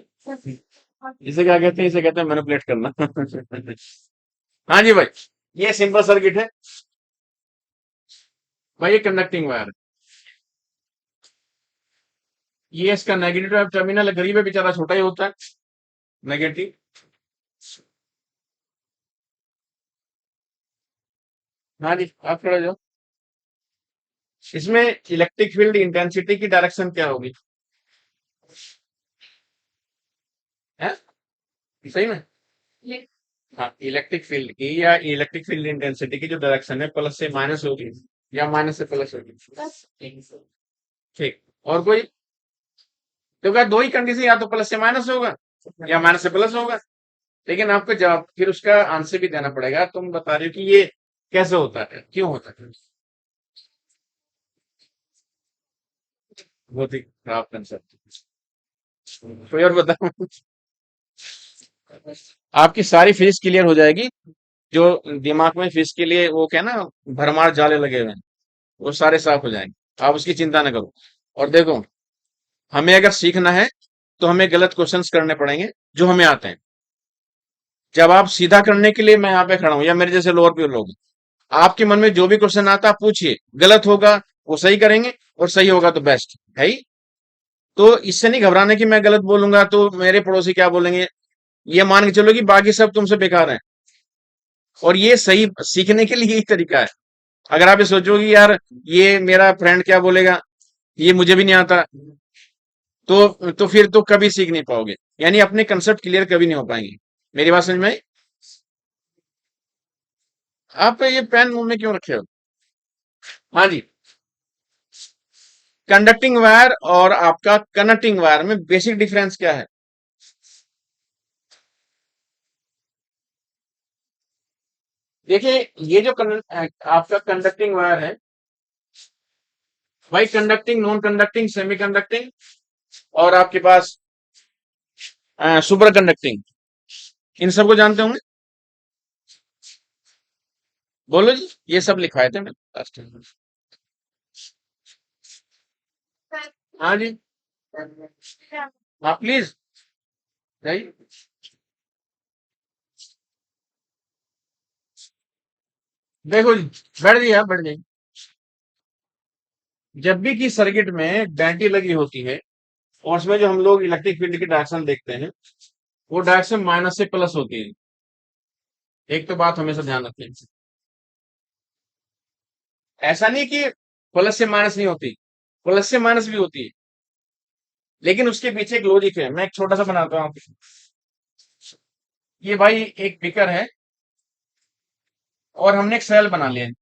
इसे क्या कहते हैं? इसे कहते हैं मैनिपुलेट करना। हाँ जी भाई, ये सिंपल सर्किट है। भाई ये कंडक्टिंग वायर है, ये इसका नेगेटिव टर्मिनल गरीब है बेचारा, छोटा ही होता है नेगेटिव। हाँ जी, आप खड़े हो जाओ। इसमें इलेक्ट्रिक फील्ड इंटेंसिटी की डायरेक्शन क्या होगी? है सही में? हाँ, इलेक्ट्रिक फील्ड की या इलेक्ट्रिक फील्ड इंटेंसिटी की जो डायरेक्शन है, प्लस से माइनस होगी या माइनस से प्लस होगी? ठीक, और कोई? तो क्या दो ही कंडीशन, या तो प्लस से माइनस होगा या माइनस से प्लस होगा। लेकिन आपको जवाब फिर उसका आंसर भी देना पड़ेगा। तुम बता रहे हो कि ये कैसे होता है, क्यों होता है? बहुत ही खराब कंसेप्ट। कोई और बताओ। आपकी सारी फिजिक्स क्लियर हो जाएगी, जो दिमाग में फिजिक्स के लिए वो क्या ना, भरमार जाले लगे हुए हैं, वो सारे साफ हो जाएंगे। आप उसकी चिंता ना करो। और देखो, हमें अगर सीखना है तो हमें गलत क्वेश्चंस करने पड़ेंगे जो हमें आते हैं। जब आप सीधा करने के लिए मैं यहाँ पे खड़ा हूं, या मेरे जैसे लोअर पे लोग, आपके मन में जो भी क्वेश्चन आता है आप पूछिए, गलत होगा वो सही करेंगे, और सही होगा तो बेस्ट है ही। तो इससे नहीं घबराने कि मैं गलत बोलूंगा तो मेरे पड़ोसी क्या बोलेंगे। ये मान के चलो कि बाकी सब तुमसे बेकार हैं, और ये सही सीखने के लिए यही तरीका है। अगर आप ये सोचो कि यार ये मेरा फ्रेंड क्या बोलेगा, ये मुझे भी नहीं आता, तो फिर तो कभी सीख नहीं पाओगे, यानी अपने कंसेप्ट क्लियर कभी नहीं हो पाएंगे। मेरी बात समझ में आई? आप ये पेन मुंह में क्यों रखे हो? हाँ जी, कंडक्टिंग वायर और आपका कनेक्टिंग वायर में बेसिक डिफरेंस क्या है? देखिए, ये जो आपका कंडक्टिंग वायर है, भाई conducting, non conducting, semi conducting और आपके पास सुपर कंडक्टिंग, इन सबको जानते होंगे। बोलो जी, ये सब लिखवाए थे मैंने लास्ट टाइम। हाँ जी, हाँ प्लीज जाइए। देखो जी, बैठ जाइए, आप बैठ जाइए। जब भी की सर्किट में बैटरी लगी होती है और उसमें जो हम लोग इलेक्ट्रिक फील्ड की डायरेक्शन देखते हैं, वो डायरेक्शन माइनस से प्लस होती है। एक तो बात हमेशा ध्यान रखें, ऐसा नहीं कि प्लस से माइनस नहीं होती, प्लस से माइनस भी होती है, लेकिन उसके पीछे एक लॉजिक है। मैं एक छोटा सा बनाता हूँ आपको। ये भाई एक बीकर है और हमने एक सेल बना लिया है।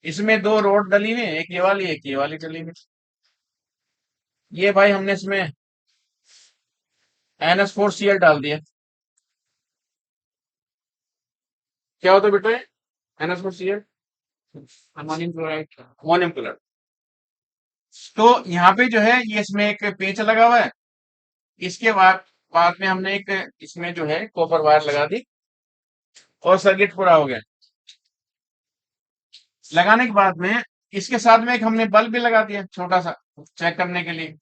इसमें दो रोड डली हुई है, एक ये वाली डली हुई है। ये भाई हमने इसमें NH4Cl डाल दिया। क्या होता है बेटा ये? NH4Cl, ammonium chloride, ammonium chloride. तो यहाँ पे जो है ये इसमें एक पेच लगा हुआ है। इसके बाद बाद में हमने एक इसमें जो है कॉपर वायर लगा दी और सर्किट पूरा हो गया। लगाने के बाद में इसके साथ में एक हमने बल्ब भी लगा दिया छोटा सा, चेक करने के लिए।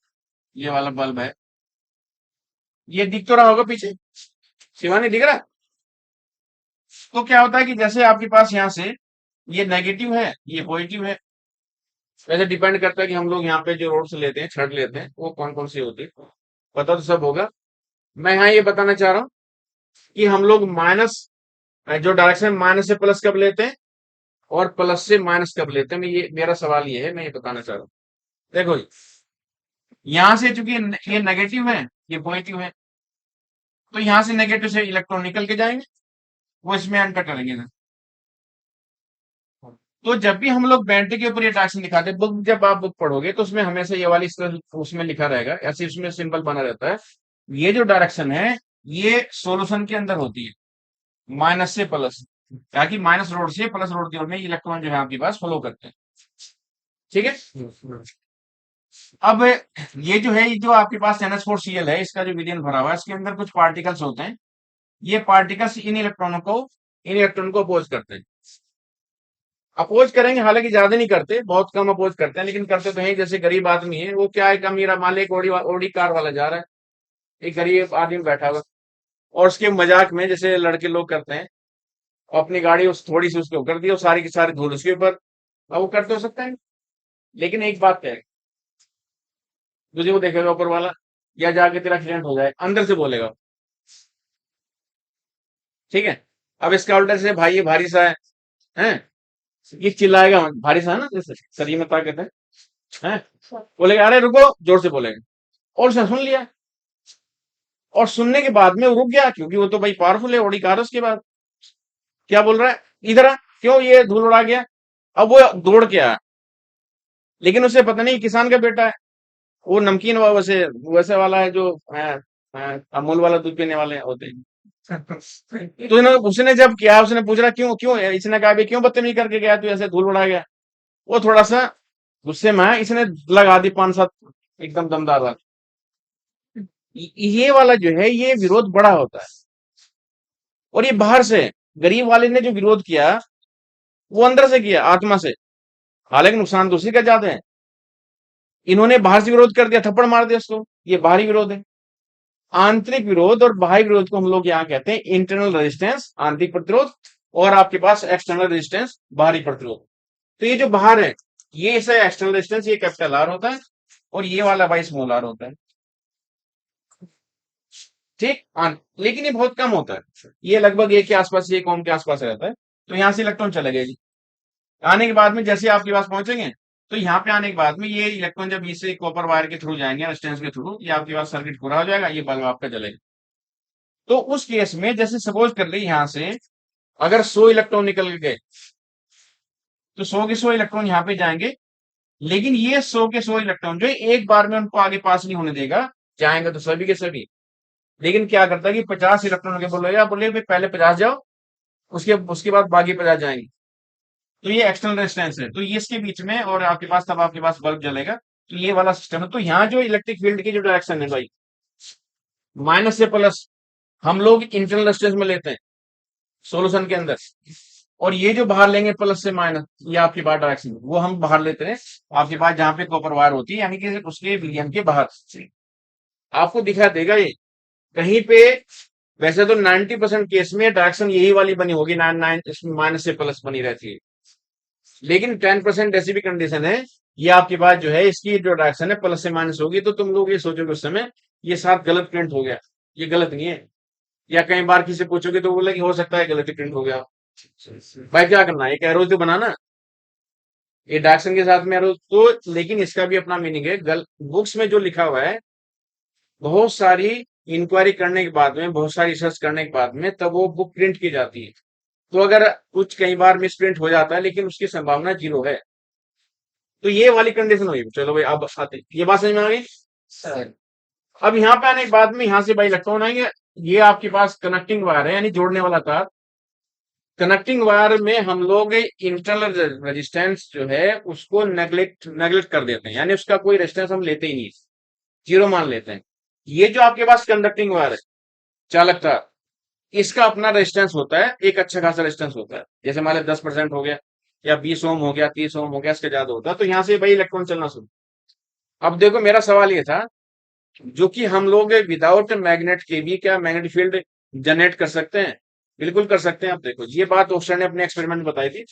ये वाला बल्ब है, ये दिख तो रहा होगा पीछे, शिवानी दिख रहा है? तो क्या होता है कि जैसे आपके पास यहाँ से ये नेगेटिव है, ये पॉजिटिव है। वैसे डिपेंड करता है कि हम लोग यहाँ पे जो रोड से लेते हैं, छड़ लेते हैं, वो कौन कौन सी होती है, पता तो सब होगा। मैं यहाँ ये बताना चाह रहा हूँ कि हम लोग माइनस, जो डायरेक्शन माइनस से प्लस कब लेते हैं और प्लस से माइनस कब लेते हैं, मैं ये मेरा सवाल ये है, मैं ये बताना चाह रहा हूँ। देखो जी, यहाँ से चूंकि ये नेगेटिव है, ये पॉजिटिव है, तो यहाँ से नेगेटिव से इलेक्ट्रॉन निकल के जाएंगे, वो इसमें एंटर करेंगे ना। तो जब भी हम लोग बैटरी के ऊपर ये डायरेक्शन दिखाते हैं, बुक जब आप बुक पढ़ोगे तो उसमें हमेशा ये वाली इस तरह उसमें लिखा रहेगा, ऐसे उसमें सिंबल बना रहता है। ये जो डायरेक्शन है, ये सॉल्यूशन के अंदर होती है, माइनस से प्लस, ताकि माइनस रोड से प्लस रोड की ओर में इलेक्ट्रॉन जो है आपके पास फ्लो करते हैं। ठीक है। अब ये जो है, ये जो आपके पास NH4Cl है, इसका जो विलयन भरा हुआ है, इसके अंदर कुछ पार्टिकल्स होते हैं। ये पार्टिकल्स इन इलेक्ट्रॉनों को अपोज करते हैं। अपोज करेंगे, हालांकि ज्यादा नहीं करते, बहुत कम अपोज करते हैं, लेकिन करते तो हैं। जैसे गरीब आदमी है, वो क्या है, का मेरा मान एक ओडी ओडी कार वाला जा रहा है, एक गरीब आदमी बैठा हुआ, और उसके मजाक में जैसे लड़के लोग करते हैं, और अपनी गाड़ी उस थोड़ी सी उसके ऊपर दी और सारी की सारी धूल उसके ऊपर। अब वो करते हो सकता है, लेकिन एक बात है, तुझे वो देखेगा ऊपर वाला, या जाके तेरा एक्सीडेंट हो जाए, अंदर से बोलेगा। ठीक है। अब इसका उल्टा से भाई ये भारी सा है, ये चिल्लाएगा, भारी सा है ना, जैसे शरीर में ताकत है, बोलेगा अरे रुको, जोर से बोलेगा, और उसने सुन लिया। और सुनने के बाद में वो रुक गया, क्योंकि वो तो भाई पावरफुल है, ओडी कार है। उसके बाद क्या बोल रहा है, इधर आ, क्यों, ये धूल उड़ा गया। अब वो दौड़ के आया, लेकिन उसे पता नहीं किसान का बेटा है, वो नमकीन वैसे वैसे वाला है, जो अमूल वाला दूध पीने वाले होते हैं। तो उसने जब किया, उसने पूछ रहा क्यों क्यों है? इसने कहा भाई क्यों बदतमीजी करके गया तू, ऐसे धूल उड़ा गया। वो थोड़ा सा गुस्से में है, इसने लगा दी 5-7 एकदम दमदार वाला। ये वाला जो है, ये विरोध बड़ा होता है, और ये बाहर से, गरीब वाले ने जो विरोध किया, वो अंदर से किया, आत्मा से। हालांकि नुकसान तो उसी का ज्यादा है। इन्होंने बाहर से विरोध कर दिया, थप्पड़ मार दिया उसको, ये बाहरी विरोध है। आंतरिक विरोध और बाह्य विरोध को हम लोग यहाँ कहते हैं इंटरनल रेजिस्टेंस, आंतरिक प्रतिरोध, और आपके पास एक्सटर्नल रेजिस्टेंस, बाहरी प्रतिरोध। तो ये जो बाहर है, ये इसे एक्सटर्नल रेजिस्टेंस, ये कैपिटल R होता है, और ये वाला भाई स्मॉल r होता है। ठीक। लेकिन ये बहुत कम होता है, ये लगभग 1 के आसपास, 1 ओम के आसपास रहता है। तो यहाँ से इलेक्ट्रॉन चले गए जी। आने के बाद में जैसे आपके पास पहुंचेंगे, तो यहाँ पे आने के बाद में ये इलेक्ट्रॉन जब इसे कॉपर वायर के थ्रू जाएंगे, रेजिस्टेंस के थ्रू, ये आपके पास सर्किट पूरा हो जाएगा, ये बल्ब आपका जलेगा। तो उस केस में जैसे सपोज कर ली, यहां से अगर 100 इलेक्ट्रॉन निकल गए, तो 100 के 100 इलेक्ट्रॉन यहाँ पे जाएंगे, लेकिन ये 100 के 100 इलेक्ट्रॉन जो है, एक बार में उनको आगे पास नहीं होने देगा, जाएंगे तो सभी के सभी। लेकिन क्या करता है कि 50 इलेक्ट्रॉन के बोलेगा, बोले भाई पहले 50 जाओ, उसके उसके बाद बाकी 50 जाएंगे। तो ये एक्सटर्नल रेजिस्टेंस है, तो ये इसके बीच में, और आपके पास तब आपके पास बल्ब जलेगा। तो ये वाला सिस्टम है। तो यहाँ जो इलेक्ट्रिक फील्ड की जो डायरेक्शन है भाई, माइनस से प्लस, हम लोग इंटरनल रेजिस्टेंस में लेते हैं सॉल्यूशन के अंदर, और ये जो बाहर लेंगे प्लस से माइनस, ये आपकी बात डायरेक्शन वो हम बाहर लेते हैं आपके पास जहां पे कॉपर वायर होती है, यानी कि उसके विलियन के बाहर। आपको दिखा देगा ये कहीं पे। वैसे तो 90% केस में डायरेक्शन यही वाली बनी होगी, 99 इसमें माइनस से प्लस बनी रहती है, लेकिन 10% ऐसी भी कंडीशन है, ये आपके पास जो है इसकी जो डायरेक्शन है प्लस से माइनस होगी, तो तुम लोग ये सोचोगे उस समय ये साथ गलत प्रिंट हो गया। ये गलत नहीं है। या कई बार किसी से पूछोगे तो बोले कि हो सकता है गलत प्रिंट हो गया। भाई क्या करना है, एक एरो तो बनाना, ये डायरेक्शन के साथ में एरो तो, लेकिन इसका भी अपना मीनिंग है। बुक्स में जो लिखा हुआ है, बहुत सारी इंक्वायरी करने के बाद में, बहुत सारी रिसर्च करने के बाद में तब वो बुक प्रिंट की जाती है। तो अगर कुछ कई बार मिस प्रिंट हो जाता है, लेकिन उसकी संभावना 0 है। तो ये वाली कंडीशन हुई। चलो भाई अब आते हैं। ये बात समझ में आ गई सर? अब यहाँ पे आने के बाद में यहाँ से भाई इलेक्ट्रॉन आएंगे। ये आपके पास कनेक्टिंग वायर है, यानी जोड़ने वाला तार। कनेक्टिंग वायर में हम लोग इंटरनल रेजिस्टेंस जो है उसको नेग्लेक्ट कर देते हैं, यानी उसका कोई रेजिस्टेंस हम लेते ही नहीं, 0 मान लेते हैं। ये जो आपके पास कंडक्टिंग वायर है, चालक तार, इसका अपना रेजिस्टेंस होता है, एक अच्छा खासा रेजिस्टेंस होता है। जैसे मान लो 10% हो गया, या 20 ओम हो गया, 30 ओम हो गया, इसके ज्यादा होता है, तो यहाँ से भाई इलेक्ट्रॉन चलना शुरू। अब देखो मेरा सवाल ये था, जो कि हम लोग विदाउट मैग्नेट के भी क्या मैग्नेटिक फील्ड जनरेट कर सकते हैं? बिल्कुल कर सकते हैं। अब देखो ये बात ओस्टर ने अपने एक्सपेरिमेंट में बताई थी।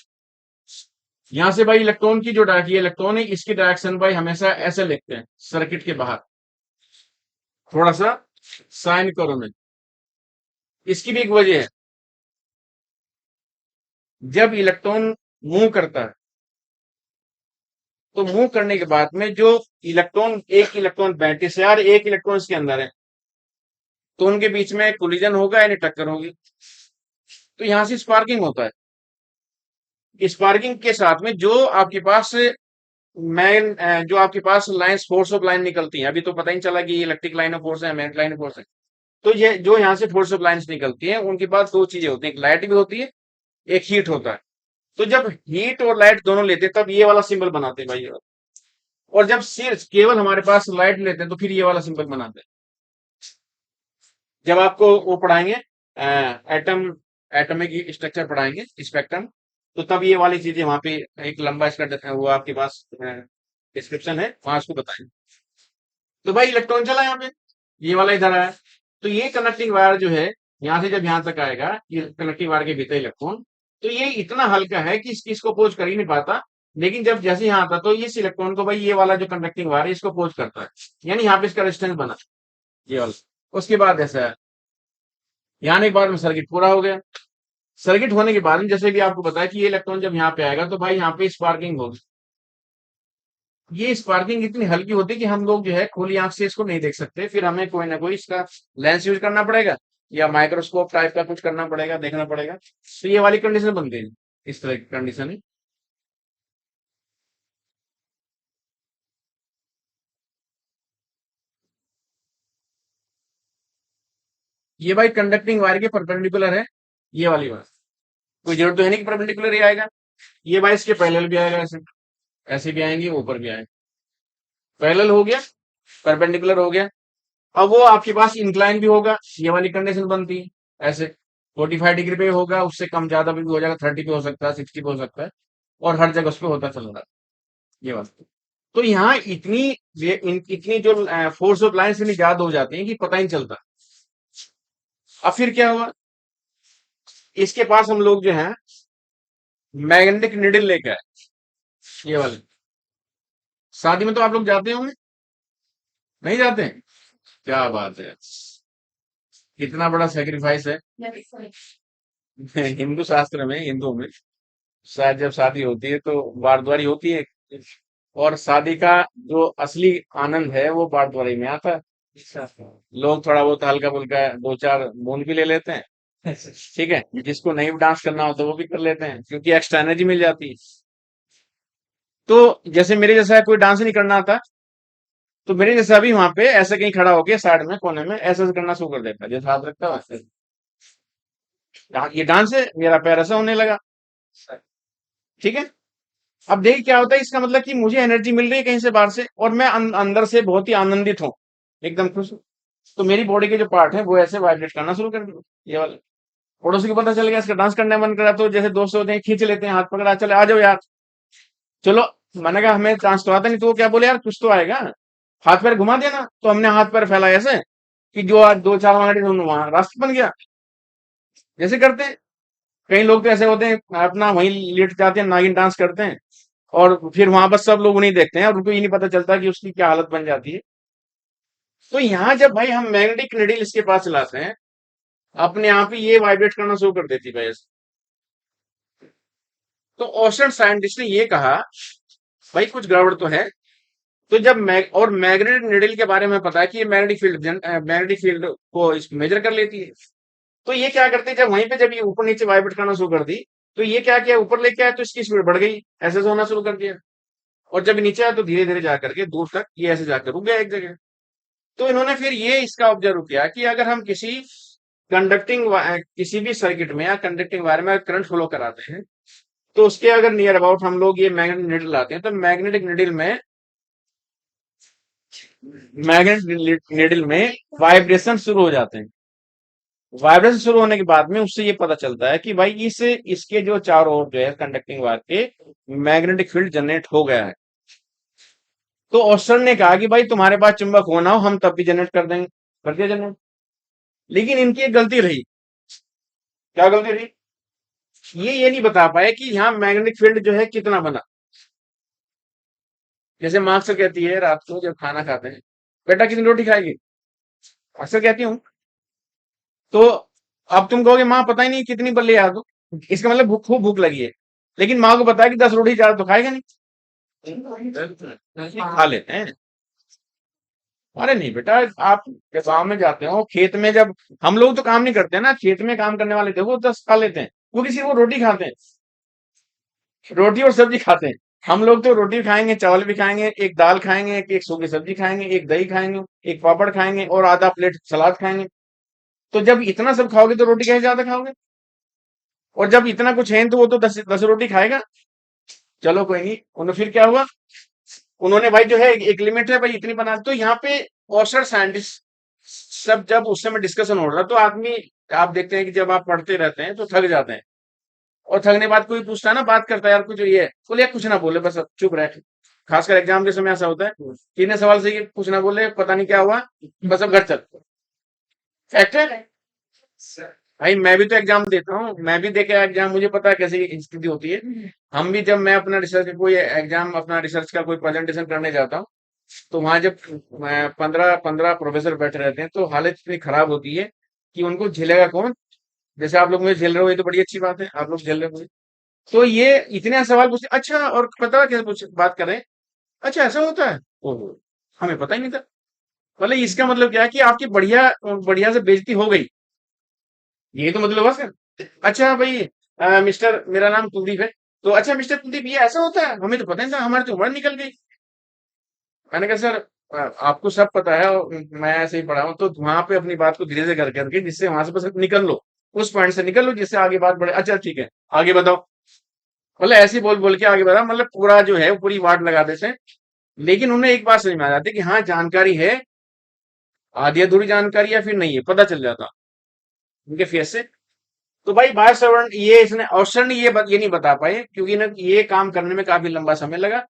यहां से भाई इलेक्ट्रॉन की जो डायरेक्शन, इलेक्ट्रॉन है इसकी डायरेक्शन भाई हमेशा ऐसे लिखते हैं सर्किट के बाहर, थोड़ा सा साइन करो में। इसकी भी एक वजह है, जब इलेक्ट्रॉन मूव करता है, तो मूव करने के बाद में जो इलेक्ट्रॉन, एक इलेक्ट्रॉन बैटरी से यार, एक इलेक्ट्रॉन इसके अंदर है, तो उनके बीच में कोलिजन होगा यानी टक्कर होगी, तो यहां से स्पार्किंग होता है। स्पार्किंग के साथ में जो आपके पास जो आपके पास लाइंस, फोर्स ऑफ लाइन निकलती है, अभी तो पता ही नहीं चला कि ये इलेक्ट्रिक लाइन ऑफ फोर्स है, मैग्नेटिक लाइन ऑफ फोर्स है। तो ये जो यहाँ से फोर्स ऑफ लाइंस निकलती है, उनके पास दो चीजें होती हैं, एक लाइट भी होती है, एक हीट होता है। तो जब हीट और लाइट दोनों लेते हैं तब ये वाला सिंबल बनाते हैं भाई, और जब सिर्फ केवल हमारे पास लाइट लेते हैं तो फिर ये वाला सिंबल बनाते हैं। जब आपको वो पढ़ाएंगे एटम, एटॉमिक स्ट्रक्चर पढ़ाएंगे, स्पेक्ट्रम, तो तब ये वाली चीजें वहां पे एक लंबा इसका वो आपके पास डिस्क्रिप्शन है, वहां उसको बताएंगे। तो भाई इलेक्ट्रॉन चला यहाँ पे, ये वाला इधर आया, तो ये कनेक्टिंग वायर जो है यहाँ से जब यहाँ तक आएगा, ये कनेक्टिंग वायर के भीतर इलेक्ट्रॉन, तो ये इतना हल्का है कि इसको पोज कर ही नहीं पाता। लेकिन जब जैसे यहाँ आता तो इस इलेक्ट्रॉन को भाई ये वाला जो कंडक्टिंग वायर है इसको पोज करता है, यानी यहाँ पे इसका रेजिस्टेंस बना, ये वाला। उसके बाद ऐसा है, यहाँ आने के बाद में सर्किट पूरा हो गया। सर्किट होने के बाद में जैसे भी आपको बताया कि ये इलेक्ट्रॉन जब यहाँ पे आएगा तो भाई यहाँ पे स्पार्किंग होगी। ये स्पार्किंग इतनी हल्की होती है कि हम लोग जो है खुली आंख से इसको नहीं देख सकते, फिर हमें कोई ना कोई इसका लेंस यूज करना पड़ेगा, या माइक्रोस्कोप टाइप का कुछ करना पड़ेगा, देखना पड़ेगा। तो ये वाली कंडीशन बनती है, इस तरह की कंडीशन है। ये भाई कंडक्टिंग वायर के परपेंडिकुलर है, ये वाली बात। कोई जरूरत तो है नहीं कि परपेंडिकुलर ही आएगा, ये भाई इसके पैरेलल भी आएगा, ऐसे ऐसे भी आएंगे, ऊपर भी आएंगे। पैरेलल हो गया, परपेंडिकुलर हो गया। अब वो आपके पास इंक्लाइन भी होगा, ये वाली कंडीशन बनती है ऐसे, 45 डिग्री पे होगा, उससे कम ज्यादा भी हो जाएगा, 30 पे हो सकता है, 60 पे हो सकता है, और हर जगह उस पे होता चल रहा है, ये बात। तो यहाँ इतनी जो फोर्स ऑफ लाइन इतनी ज्यादा हो जाती है कि पता ही नहीं चलता। अब फिर क्या हुआ, इसके पास हम लोग जो है मैग्नेटिक निडल लेके आए, ये वाले। शादी में तो आप लोग जाते होंगे, नहीं जाते हैं? क्या बात है, कितना बड़ा सेक्रीफाइस है। हिंदू शास्त्र में, हिंदुओं में शायद जब शादी होती है तो बारद्वारी होती है, और शादी का जो असली आनंद है वो बारद्वारी में आता है। लोग थोड़ा बहुत हल्का फुल्का दो चार बूंद भी ले लेते हैं, ठीक है, जिसको नहीं डांस करना होता वो भी कर लेते हैं, क्योंकि एक्स्ट्रा एनर्जी मिल जाती है। तो जैसे मेरे जैसा कोई डांस नहीं करना आता, तो मेरे जैसा भी वहां पे ऐसे कहीं खड़ा होके साइड में कोने में ऐसे ऐसे करना शुरू कर देता है, जैसे हाथ रखता है वैसे। ये डांस है, मेरा पैर ऐसा होने लगा। ठीक है। अब देखिए क्या होता है, इसका मतलब कि मुझे एनर्जी मिल रही है कहीं से बाहर से, और मैं अंदर से बहुत ही आनंदित हूँ, एकदम खुश हूँ। तो मेरी बॉडी के जो पार्ट है वो ऐसे वाइब्रेट करना शुरू कर दिए, ये वाले। पड़ोसी को पता चल गया, इसका डांस करने का मन करा, तो जैसे दोस्त होते हैं खींच लेते हैं, हाथ पकड़ा, चले आ जाओ यार, चलो। मैंने कहा हमें डांस तो आता नहीं, तो वो क्या बोले, यार कुछ तो आएगा, हाथ पैर घुमा देना। तो हमने हाथ पैर फैलाए ऐसे कि जो आज दो चार हमारे वहां रास्ता बन गया, जैसे करते हैं। कई लोग तो ऐसे होते हैं, अपना वहीं लेट जाते हैं, नागिन डांस करते हैं, और फिर वहां पर सब लोग उन्हें देखते हैं, और उनको ये नहीं पता चलता कि उसकी क्या हालत बन जाती है। तो यहाँ जब भाई हम मैग्नेटिक निडिल इसके पास चलाते हैं, अपने आप ही ये वाइब्रेट करना शुरू कर देती है भाई। तो ओशन साइंटिस्ट ने ये कहा, भाई कुछ गड़बड़ तो है। तो जब मैग्नेटिक निडिल के बारे में पता है कि ये मैग्नेटिक फील्ड को मेजर कर लेती है। तो ये क्या करते हैं, जब वहीं पे जब ये ऊपर नीचे वाइब्रेट करना शुरू कर दी, तो ये क्या किया, ऊपर लेके आया तो इसकी स्पीड बढ़ गई, ऐसे से होना शुरू कर दिया। और जब नीचे आया तो धीरे धीरे जाकर के दूर तक ये ऐसे जाकर रुक गया एक जगह। तो इन्होंने फिर ये इसका ऑब्जर्व किया कि अगर हम किसी भी सर्किट में या कंडक्टिंग वायर में करंट फ्लो कराते हैं, तो उसके अगर नियर अबाउट हम लोग ये मैग्नेटिक निडल लाते हैं, तो मैग्नेटिक निडल में वाइब्रेशन शुरू हो जाते हैं। वाइब्रेशन शुरू होने के बाद में उससे ये पता चलता है कि भाई इसके जो चारों ओर जो है कंडक्टिंग वायर के मैग्नेटिक फील्ड जनरेट हो गया है। तो ऑस्टर ने कहा कि भाई तुम्हारे पास चुंबक होना हो, हम तब भी जनरेट कर देंगे, कर दिया जनरेट। लेकिन इनकी एक गलती रही। क्या गलती रही? ये नहीं बता पाए कि यहाँ मैग्नेटिक फील्ड जो है कितना बना। जैसे माँ अक्सर कहती है रात को जब खाना खाते हैं, बेटा कितनी रोटी खाएगी, अक्सर कहती हूँ। तो अब तुम कहोगे माँ पता ही नहीं कितनी बल्ले याद हो, इसका मतलब खूब भूख लगी है। लेकिन माँ को पता है कि 10 रोटी ज्यादा तो खाएगा नहीं, खा लेते हैं। अरे नहीं बेटा, आप जब गाँव में जाते हो, खेत में जब हम लोग तो काम नहीं करते ना, खेत में काम करने वाले थे वो 10 खा लेते हैं, वो किसी वो रोटी खाते हैं, रोटी और सब्जी खाते हैं। हम लोग तो रोटी खाएंगे, चावल भी खाएंगे, एक दाल खाएंगे, एक सूखी सब्जी खाएंगे, एक दही खाएंगे, एक पापड़ खाएंगे, और आधा प्लेट सलाद खाएंगे। तो जब इतना सब खाओगे तो रोटी कैसे ज्यादा खाओगे? और जब इतना कुछ है तो वो तो 10 10 रोटी खाएगा। चलो कोई नहीं, उन्होंने फिर क्या हुआ, उन्होंने भाई जो है एक लिमिट है भाई, इतनी बना। तो यहाँ पे औसत साइंटिस्ट सब जब उस समय डिस्कशन हो रहा, तो आदमी, आप देखते हैं कि जब आप पढ़ते रहते हैं तो थक जाते हैं, और थकने के बाद कोई पूछता है ना, बात करता है, यार कुछ ये है, बोले यार कुछ ना बोले, बस अब चुप रहे। खासकर एग्जाम के समय ऐसा होता है, तीन सवाल से ये कुछ ना बोले, पता नहीं क्या हुआ, बस अब घर चल। फैक्ट है भाई, मैं भी तो एग्जाम देता हूँ, मैं भी देके एग्जाम, मुझे पता है कैसी स्थिति होती है। हम भी जब मैं अपना रिसर्च कोई एग्जाम, अपना रिसर्च का कोई प्रेजेंटेशन करने जाता हूँ, तो वहां जब 15 15 प्रोफेसर बैठे रहते हैं, तो हालत इतनी खराब होती है कि उनको झेलेगा कौन। जैसे आप लोग मुझे झेल रहे हो, ये तो बड़ी अच्छी बात है, आप लोग झेल रहे हो मुझे। तो ये इतने सवाल पूछते, अच्छा और पता है कैसे बात कर रहे हैं, अच्छा ऐसा होता है, ओहो, हमें पता ही नहीं था। मतलब इसका मतलब क्या है कि आपकी बढ़िया बढ़िया से बेइज्जती हो गई, ये तो मतलब बस है। अच्छा भाई, मिस्टर, मेरा नाम कुलदीप है। तो अच्छा मिस्टर कुलदीप, ये ऐसा होता है, हमें तो पता नहीं था, हमारी तो उम्र निकल गई। मैंने कहा सर, आपको सब पता है, और मैं ऐसे ही पढ़ा हूँ, तो वहां पे अपनी बात को धीरे से कर करके, जिससे वहां से बस निकल लो, उस पॉइंट से निकल लो जिससे आगे बात बढ़े। अच्छा ठीक है, आगे बताओ। मतलब ऐसे ही बोल बोल के आगे बढ़ा, मतलब पूरा जो है वो पूरी वाट लगा देते हैं। लेकिन उन्हें एक बात समझ में आ जाती है कि हाँ जानकारी है, आधी अधूरी जानकारी, या फिर नहीं है, पता चल जाता उनके फेस से। तो भाई बाय सरवण, ये इसने ऑप्शन ये नहीं बता पाए, क्योंकि ना ये काम करने में काफी लंबा समय लगा।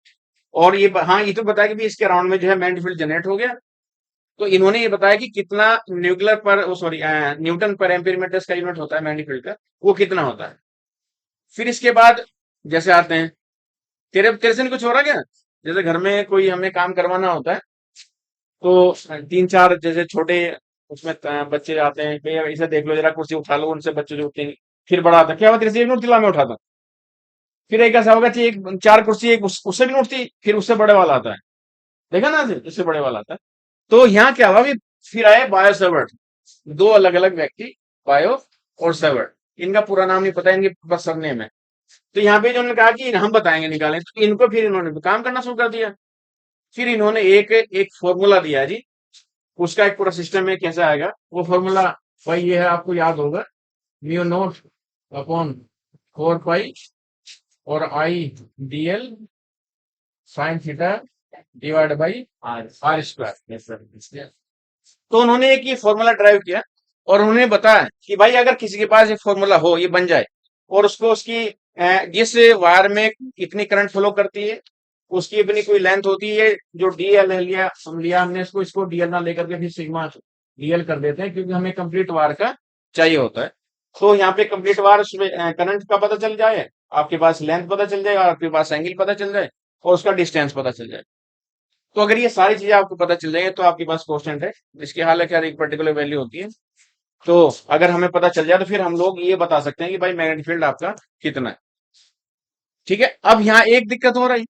और हाँ ये तो बताया कि भी इसके अराउंड में जो है मैग्नेटिक फील्ड जनरेट हो गया। तो इन्होंने ये बताया कि कितना न्यूक्लियर पर, सॉरी, न्यूटन पर एम्पीयर मीटर का यूनिट होता है मैग्नेटिक फील्ड का, वो कितना होता है। फिर इसके बाद जैसे आते हैं, तेरे तेरे से नहीं कुछ हो रहा क्या? जैसे घर में कोई हमें काम करवाना होता है, तो तीन चार जैसे छोटे उसमें बच्चे आते हैं, भैया इसे देख लो जरा, कुर्सी उठा लो, उनसे बच्चे जो उठते हैं। फिर बड़ा आता है, क्या हुआ तेरे से एक नोट, मैं उठाता। फिर एक ऐसा होगा कि एक चार कुर्सी, एक उससे भी नहीं उठती, फिर उससे बड़े वाला आता है, देखा ना, उससे बड़े वाला आता है। तो यहाँ क्या हुआ, फिर आए बायो सर्वर, दो अलग अलग व्यक्ति, बायो और सर्वर। इनका पूरा नाम नहीं पता, इनके बस सरनेम है। तो यहाँ पे जो उन्होंने कहा कि हम बताएंगे निकालें, तो इनको फिर इन्होंने काम करना शुरू कर दिया। फिर इन्होंने एक एक फॉर्मूला दिया जी, उसका एक पूरा सिस्टम है कैसा आएगा वो फॉर्मूला। भाई ये है, आपको याद होगा, म्यू नोट अपॉन 4 पाई और I D L sine theta divide by R square. तो उन्होंने एक ये फॉर्मूला ड्राइव किया और उन्होंने बताया कि भाई अगर किसी के पास एक फॉर्मूला हो, ये बन जाए, और उसको उसकी जिस वायर में कितनी करंट फ्लो करती है, उसकी अपनी कोई लेंथ होती है, जो डीएल है, लिया हमने इसको, डीएल ना लेकर के फिर सिग्मा डीएल कर देते हैं, क्योंकि हमें कंप्लीट वायर का चाहिए होता है। तो यहाँ पे कंप्लीट वायर उसमें करंट का पता चल जाए, आपके पास लेंथ पता चल जाएगा, आपके पास एंगल पता चल जाए, और उसका डिस्टेंस पता चल जाए। तो अगर ये सारी चीजें आपको पता चल जाएंगे तो आपके पास कांस्टेंट है, जिसकी हालांकि हर एक पर्टिकुलर वैल्यू होती है। तो अगर हमें पता चल जाए तो फिर हम लोग ये बता सकते हैं कि भाई मैग्नेटिक फील्ड आपका कितना है। ठीक है, अब यहाँ एक दिक्कत हो रही,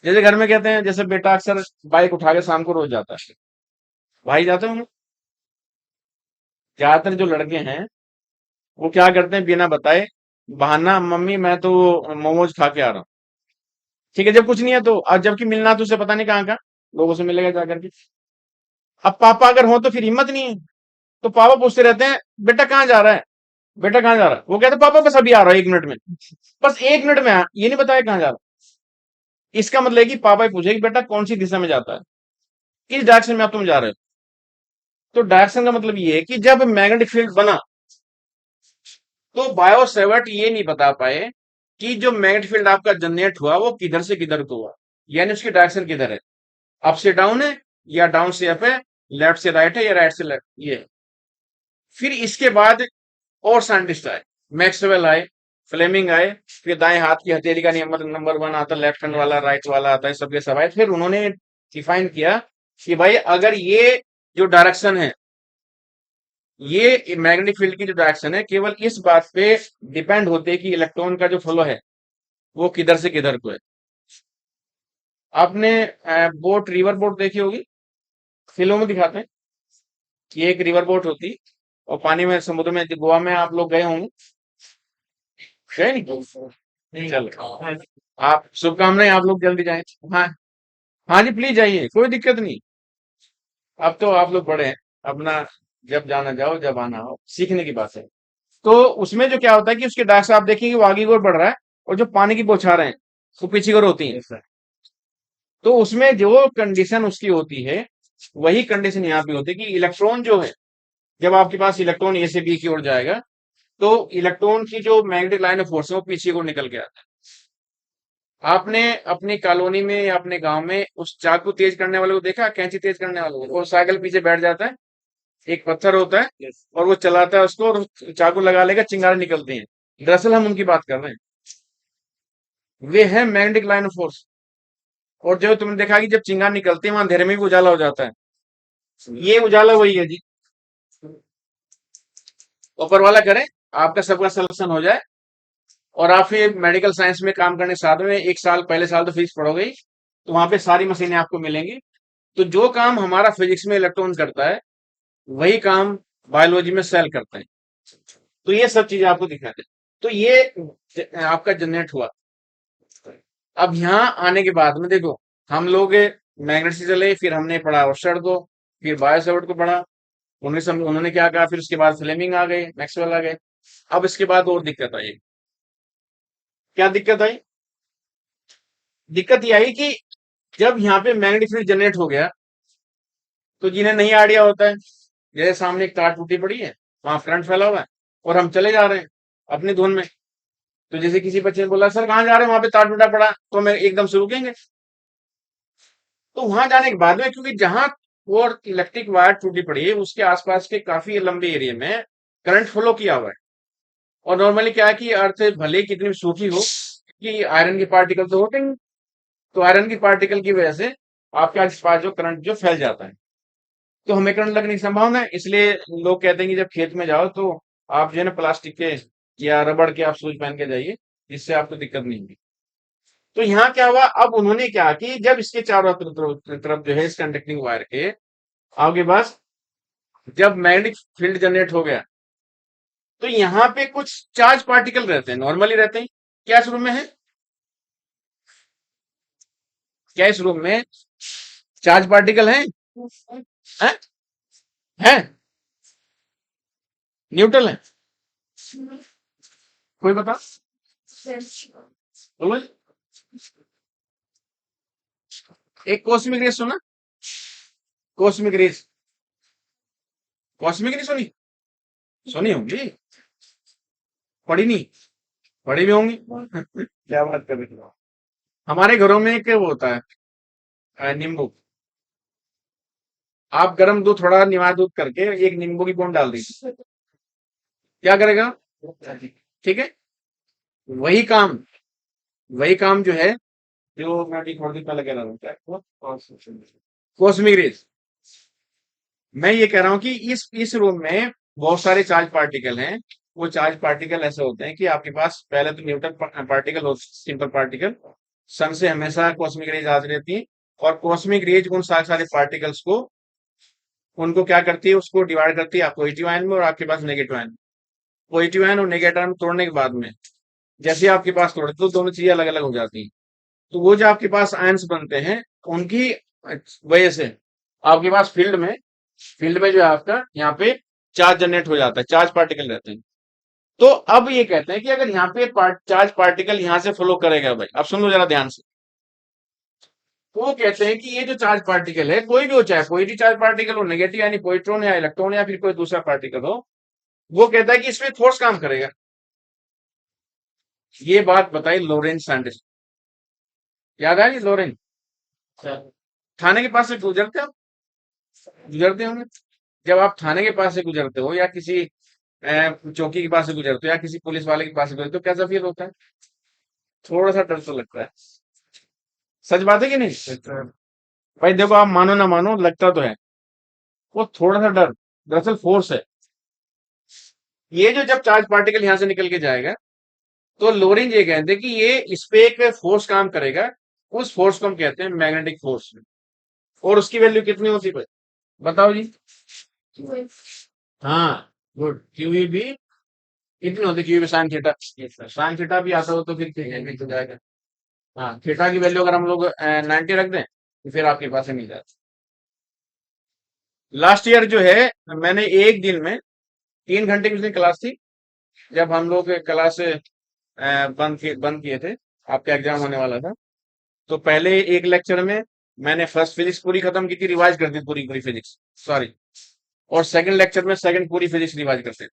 जैसे घर में कहते हैं, जैसे बेटा अक्सर बाइक उठा के शाम को रोज जाता है, भाई जाते हैं, ज्यादातर जो लड़के हैं वो क्या करते हैं, बिना बताए बहाना, मम्मी मैं तो मोमोज खा के आ रहा हूँ। ठीक है, जब कुछ नहीं है तो, और जबकि मिलना तो उसे पता नहीं कहाँ का लोगों से मिलेगा जाकर के। अब पापा अगर हो तो फिर हिम्मत नहीं है, तो पापा पूछते रहते हैं, बेटा कहाँ जा रहा है, बेटा कहाँ जा रहा है, वो कहते हैं पापा बस अभी आ रहा है 1 मिनट में, बस 1 मिनट में ये नहीं बताया कहाँ जा रहा है। इसका मतलब है कि पापा ही पूछे कि बेटा कौन सी दिशा में जाता है, किस डायरेक्शन में आप तुम जा रहे हो। तो डायरेक्शन का मतलब ये है कि जब मैग्नेटिक फील्ड बना तो बायो सेवर्ट ये नहीं बता पाए कि जो मैग्नेटिक फील्ड आपका जनरेट हुआ वो किधर से किधर को हुआ, यानी उसकी डायरेक्शन किधर है, अप से डाउन है या डाउन से अप है, लेफ्ट से राइट है या राइट से लेफ्ट, ये। फिर इसके बाद और साइंटिस्ट आए, मैक्सवेल आए, फ्लेमिंग आए, फिर दाएं हाथ की हथेली का नंबर नंबर 1 आता है, लेफ्ट हैंड वाला, राइट वाला आता है, सबके सब आए। फिर उन्होंने डिफाइन किया कि भाई अगर ये जो डायरेक्शन है, ये मैग्नेटिक फील्ड की जो डायरेक्शन है, केवल इस बात पे डिपेंड होते है कि इलेक्ट्रॉन का जो फ्लो है वो किधर से किधर को है। आपने बोट, रिवर बोट देखी होगी, फिल्मों में दिखाते हैं कि एक रिवर बोट होती, और पानी में, समुद्र में, गोवा में आप लोग गए होंगे, गए नहीं? चलो, आप शुभकामनाएं, आप लोग जल्दी जाएं। हाँ, हाँ जी प्लीज जाइए, कोई दिक्कत नहीं। अब तो आप लोग बड़े हैं, अपना जब जाना जाओ, जब आना हो, सीखने की बात है। तो उसमें जो क्या होता है कि उसके डायरेक्शन आप देखेंगे वो आगे की ओर बढ़ रहा है, और जो पानी की बौछारें हैं वो पीछे की ओर होती हैं। तो उसमें जो कंडीशन उसकी होती है, वही कंडीशन यहाँ पे होती है कि इलेक्ट्रॉन जो है, जब आपके पास इलेक्ट्रॉन ए से बी की ओर जाएगा, तो इलेक्ट्रॉन की जो मैग्नेटिक लाइन ऑफ फोर्स है वो पीछे को निकल के आता है। आपने अपनी कॉलोनी में या अपने गांव में उस चाकू तेज करने वाले को देखा, कैंची तेज करने वाले को, और साइकिल पीछे बैठ जाता है, एक पत्थर होता है, और वो चलाता है उसको, और चाकू लगा लेगा, चिंगारी निकलती है। दरअसल हम उनकी बात कर रहे हैं, वे है मैग्नेटिक लाइन ऑफ फोर्स। और जो तुमने देखा कि जब चिंगारी निकलती है वहां अंधेरे में भी उजाला हो जाता है, ये उजाला वही है जी। ऊपर वाला करे आपका सबका सिलेक्शन हो जाए, और आप फिर मेडिकल साइंस में काम करने के साथ में, 1 साल, पहले साल तो फिजिक्स पढ़ोगे ही, तो वहां पे सारी मशीनें आपको मिलेंगी। तो जो काम हमारा फिजिक्स में इलेक्ट्रॉन करता है, वही काम बायोलॉजी में सेल करता है। तो ये सब चीजें आपको दिखाते हैं। तो ये आपका जनरेट हुआ। अब यहाँ आने के बाद में देखो, हम लोग मैग्नेट से चले, फिर हमने पढ़ा ओर्स्टेड को, फिर बायोसेवर्ट को पढ़ा, उन्होंने क्या कहा, फिर उसके बाद फ्लेमिंग आ गए, मैक्सवेल आ गए। अब इसके बाद और दिक्कत आई। क्या दिक्कत आई? दिक्कत ये आई कि जब यहाँ पे मैग्नेटिक फील्ड जनरेट हो गया, तो जिन्हें नहीं आइडिया होता है, जैसे सामने एक तार टूटी पड़ी है, वहां करंट फैला हुआ है, और हम चले जा रहे हैं अपनी धुन में। तो जैसे किसी बच्चे ने बोला, सर कहाँ जा रहे हैं, वहां पे तार टूटा पड़ा, तो हम एकदम से रुकेंगे। तो वहां जाने के बाद में, क्योंकि जहां वो इलेक्ट्रिक वायर टूटी पड़ी है उसके आसपास के काफी लंबे एरिया में करंट फ्लो किया हुआ है। और नॉर्मली क्या है कि अर्थ भले ही कितनी भी सूखी हो, कि आयरन के पार्टिकल तो होते हैं, तो आयरन की पार्टिकल की वजह से आपके आसपास जो करंट जो फैल जाता है, तो हमें करंट लगने की संभावना है। इसलिए लोग कहते हैं कि जब खेत में जाओ तो आप जो है ना प्लास्टिक के या रबड़ के आप शूज पहन के जाइए, जिससे आपको दिक्कत नहीं होगी। तो यहाँ क्या हुआ, अब उन्होंने क्या कि जब इसके चारों तरफ जो है इस कंडक्टिंग वायर के आपके पास जब मैग्नेटिक फील्ड जनरेट हो गया, तो यहाँ पे कुछ चार्ज पार्टिकल रहते हैं, नॉर्मली रहते हैं। क्या इस रूम में है? क्या इस रूम में चार्ज पार्टिकल है? हैं? है? न्यूट्रल है? कोई बता। बोलो जी। एक कॉस्मिक रेज सुना? कॉस्मिक रेज, कॉस्मिक नहीं सुनी? सुनी होंगी, पढ़ी नहीं? पढ़ी भी होंगी। क्या बात कर रही हो। हमारे घरों में एक वो होता है, नींबू। आप गर्म दूध, थोड़ा निवार दूध करके एक नींबू की बूंद डाल दीजिए, क्या करेगा? ठीक है। वही काम, वही काम जो है, जो मैं अभी थोड़ी देर पहले कह रहा हूँ, क्या कॉस्मिक रेज। मैं ये कह रहा हूँ कि इस रूम में बहुत सारे चार्ज पार्टिकल हैं। वो चार्ज पार्टिकल ऐसे होते हैं कि आपके पास पहले तो न्यूटन पार्टिकल और सिंपल पार्टिकल, सन से हमेशा कॉस्मिक रेज आती रहती है। और कॉस्मिक रेज उन सारे सारे पार्टिकल्स को, उनको क्या करती है, उसको डिवाइड करती है पॉजिटिव आयन में और आपके पास नेगेटिव आयन। पॉजिटिव आयन और नेगेटिव आयन तोड़ने के बाद में, जैसे आपके पास तोड़े तो दोनों चीजें अलग अलग हो जाती हैं। तो वो जो आपके पास आयंस बनते हैं, उनकी वजह से आपके पास फील्ड में जो है आपका यहाँ पे चार्ज जनरेट हो जाता है, चार्ज पार्टिकल रहते हैं। तो अब ये कहते हैं कि अगर यहाँ पे चार्ज पार्टिकल यहाँ से फ्लो करेगा, भाई अब सुन लो जरा ध्यान से। तो वो कहते हैं कि ये जो चार्ज पार्टिकल है, कोई भी हो, चाहे कोई भी चार्ज पार्टिकल हो, नेगेटिव यानी पॉजिट्रॉन या इलेक्ट्रॉन या फिर कोई दूसरा पार्टिकल हो, वो कहता है कि इसमें फोर्स काम करेगा। ये बात बताई लोरेंज साइंटिस्ट। याद है लोरेंज? थाने के पास से गुजरते हो, गुजरते होंगे। जब आप थाने के पास से गुजरते हो या किसी चौकी के पास से गुजरते हो या किसी पुलिस वाले के पास से गुजरते हो, कैसा फील होता है? थोड़ा सा डर तो लगता है। सच बात है कि नहीं? भाई देखो, आप मानो ना मानो, लगता तो है। वो थोड़ा सा डर दरअसल फोर्स है। ये जो जब चार्ज पार्टिकल यहां से निकल के जाएगा, तो लोरेंज ये कहते हैं कि ये इस पे एक फोर्स काम करेगा। उस फोर्स को हम कहते हैं मैग्नेटिक फोर्स। और उसकी वैल्यू कितनी होती है, बताओ जी? हाँ, गुड। क्यूई भी कितनी होती है? क्यूई भी साइन थीटा। साइन थीटा भी आता हो तो फिर तो जाएगा। हाँ, थीटा की वैल्यू अगर हम लोग 90 रख दें तो फिर आपके पास मिल जाता। लास्ट ईयर जो है, मैंने एक दिन में 3 घंटे की उसकी क्लास थी। जब हम लोग क्लास बंद किए थे, आपका एग्जाम होने वाला था, तो पहले एक लेक्चर में मैंने फर्स्ट फिजिक्स पूरी खत्म की थी, रिवाइज कर दी पूरी पूरी फिजिक्स, सॉरी। और सेकंड लेक्चर में सेकंड पूरी फिजिक्स रिवाइज करते थे।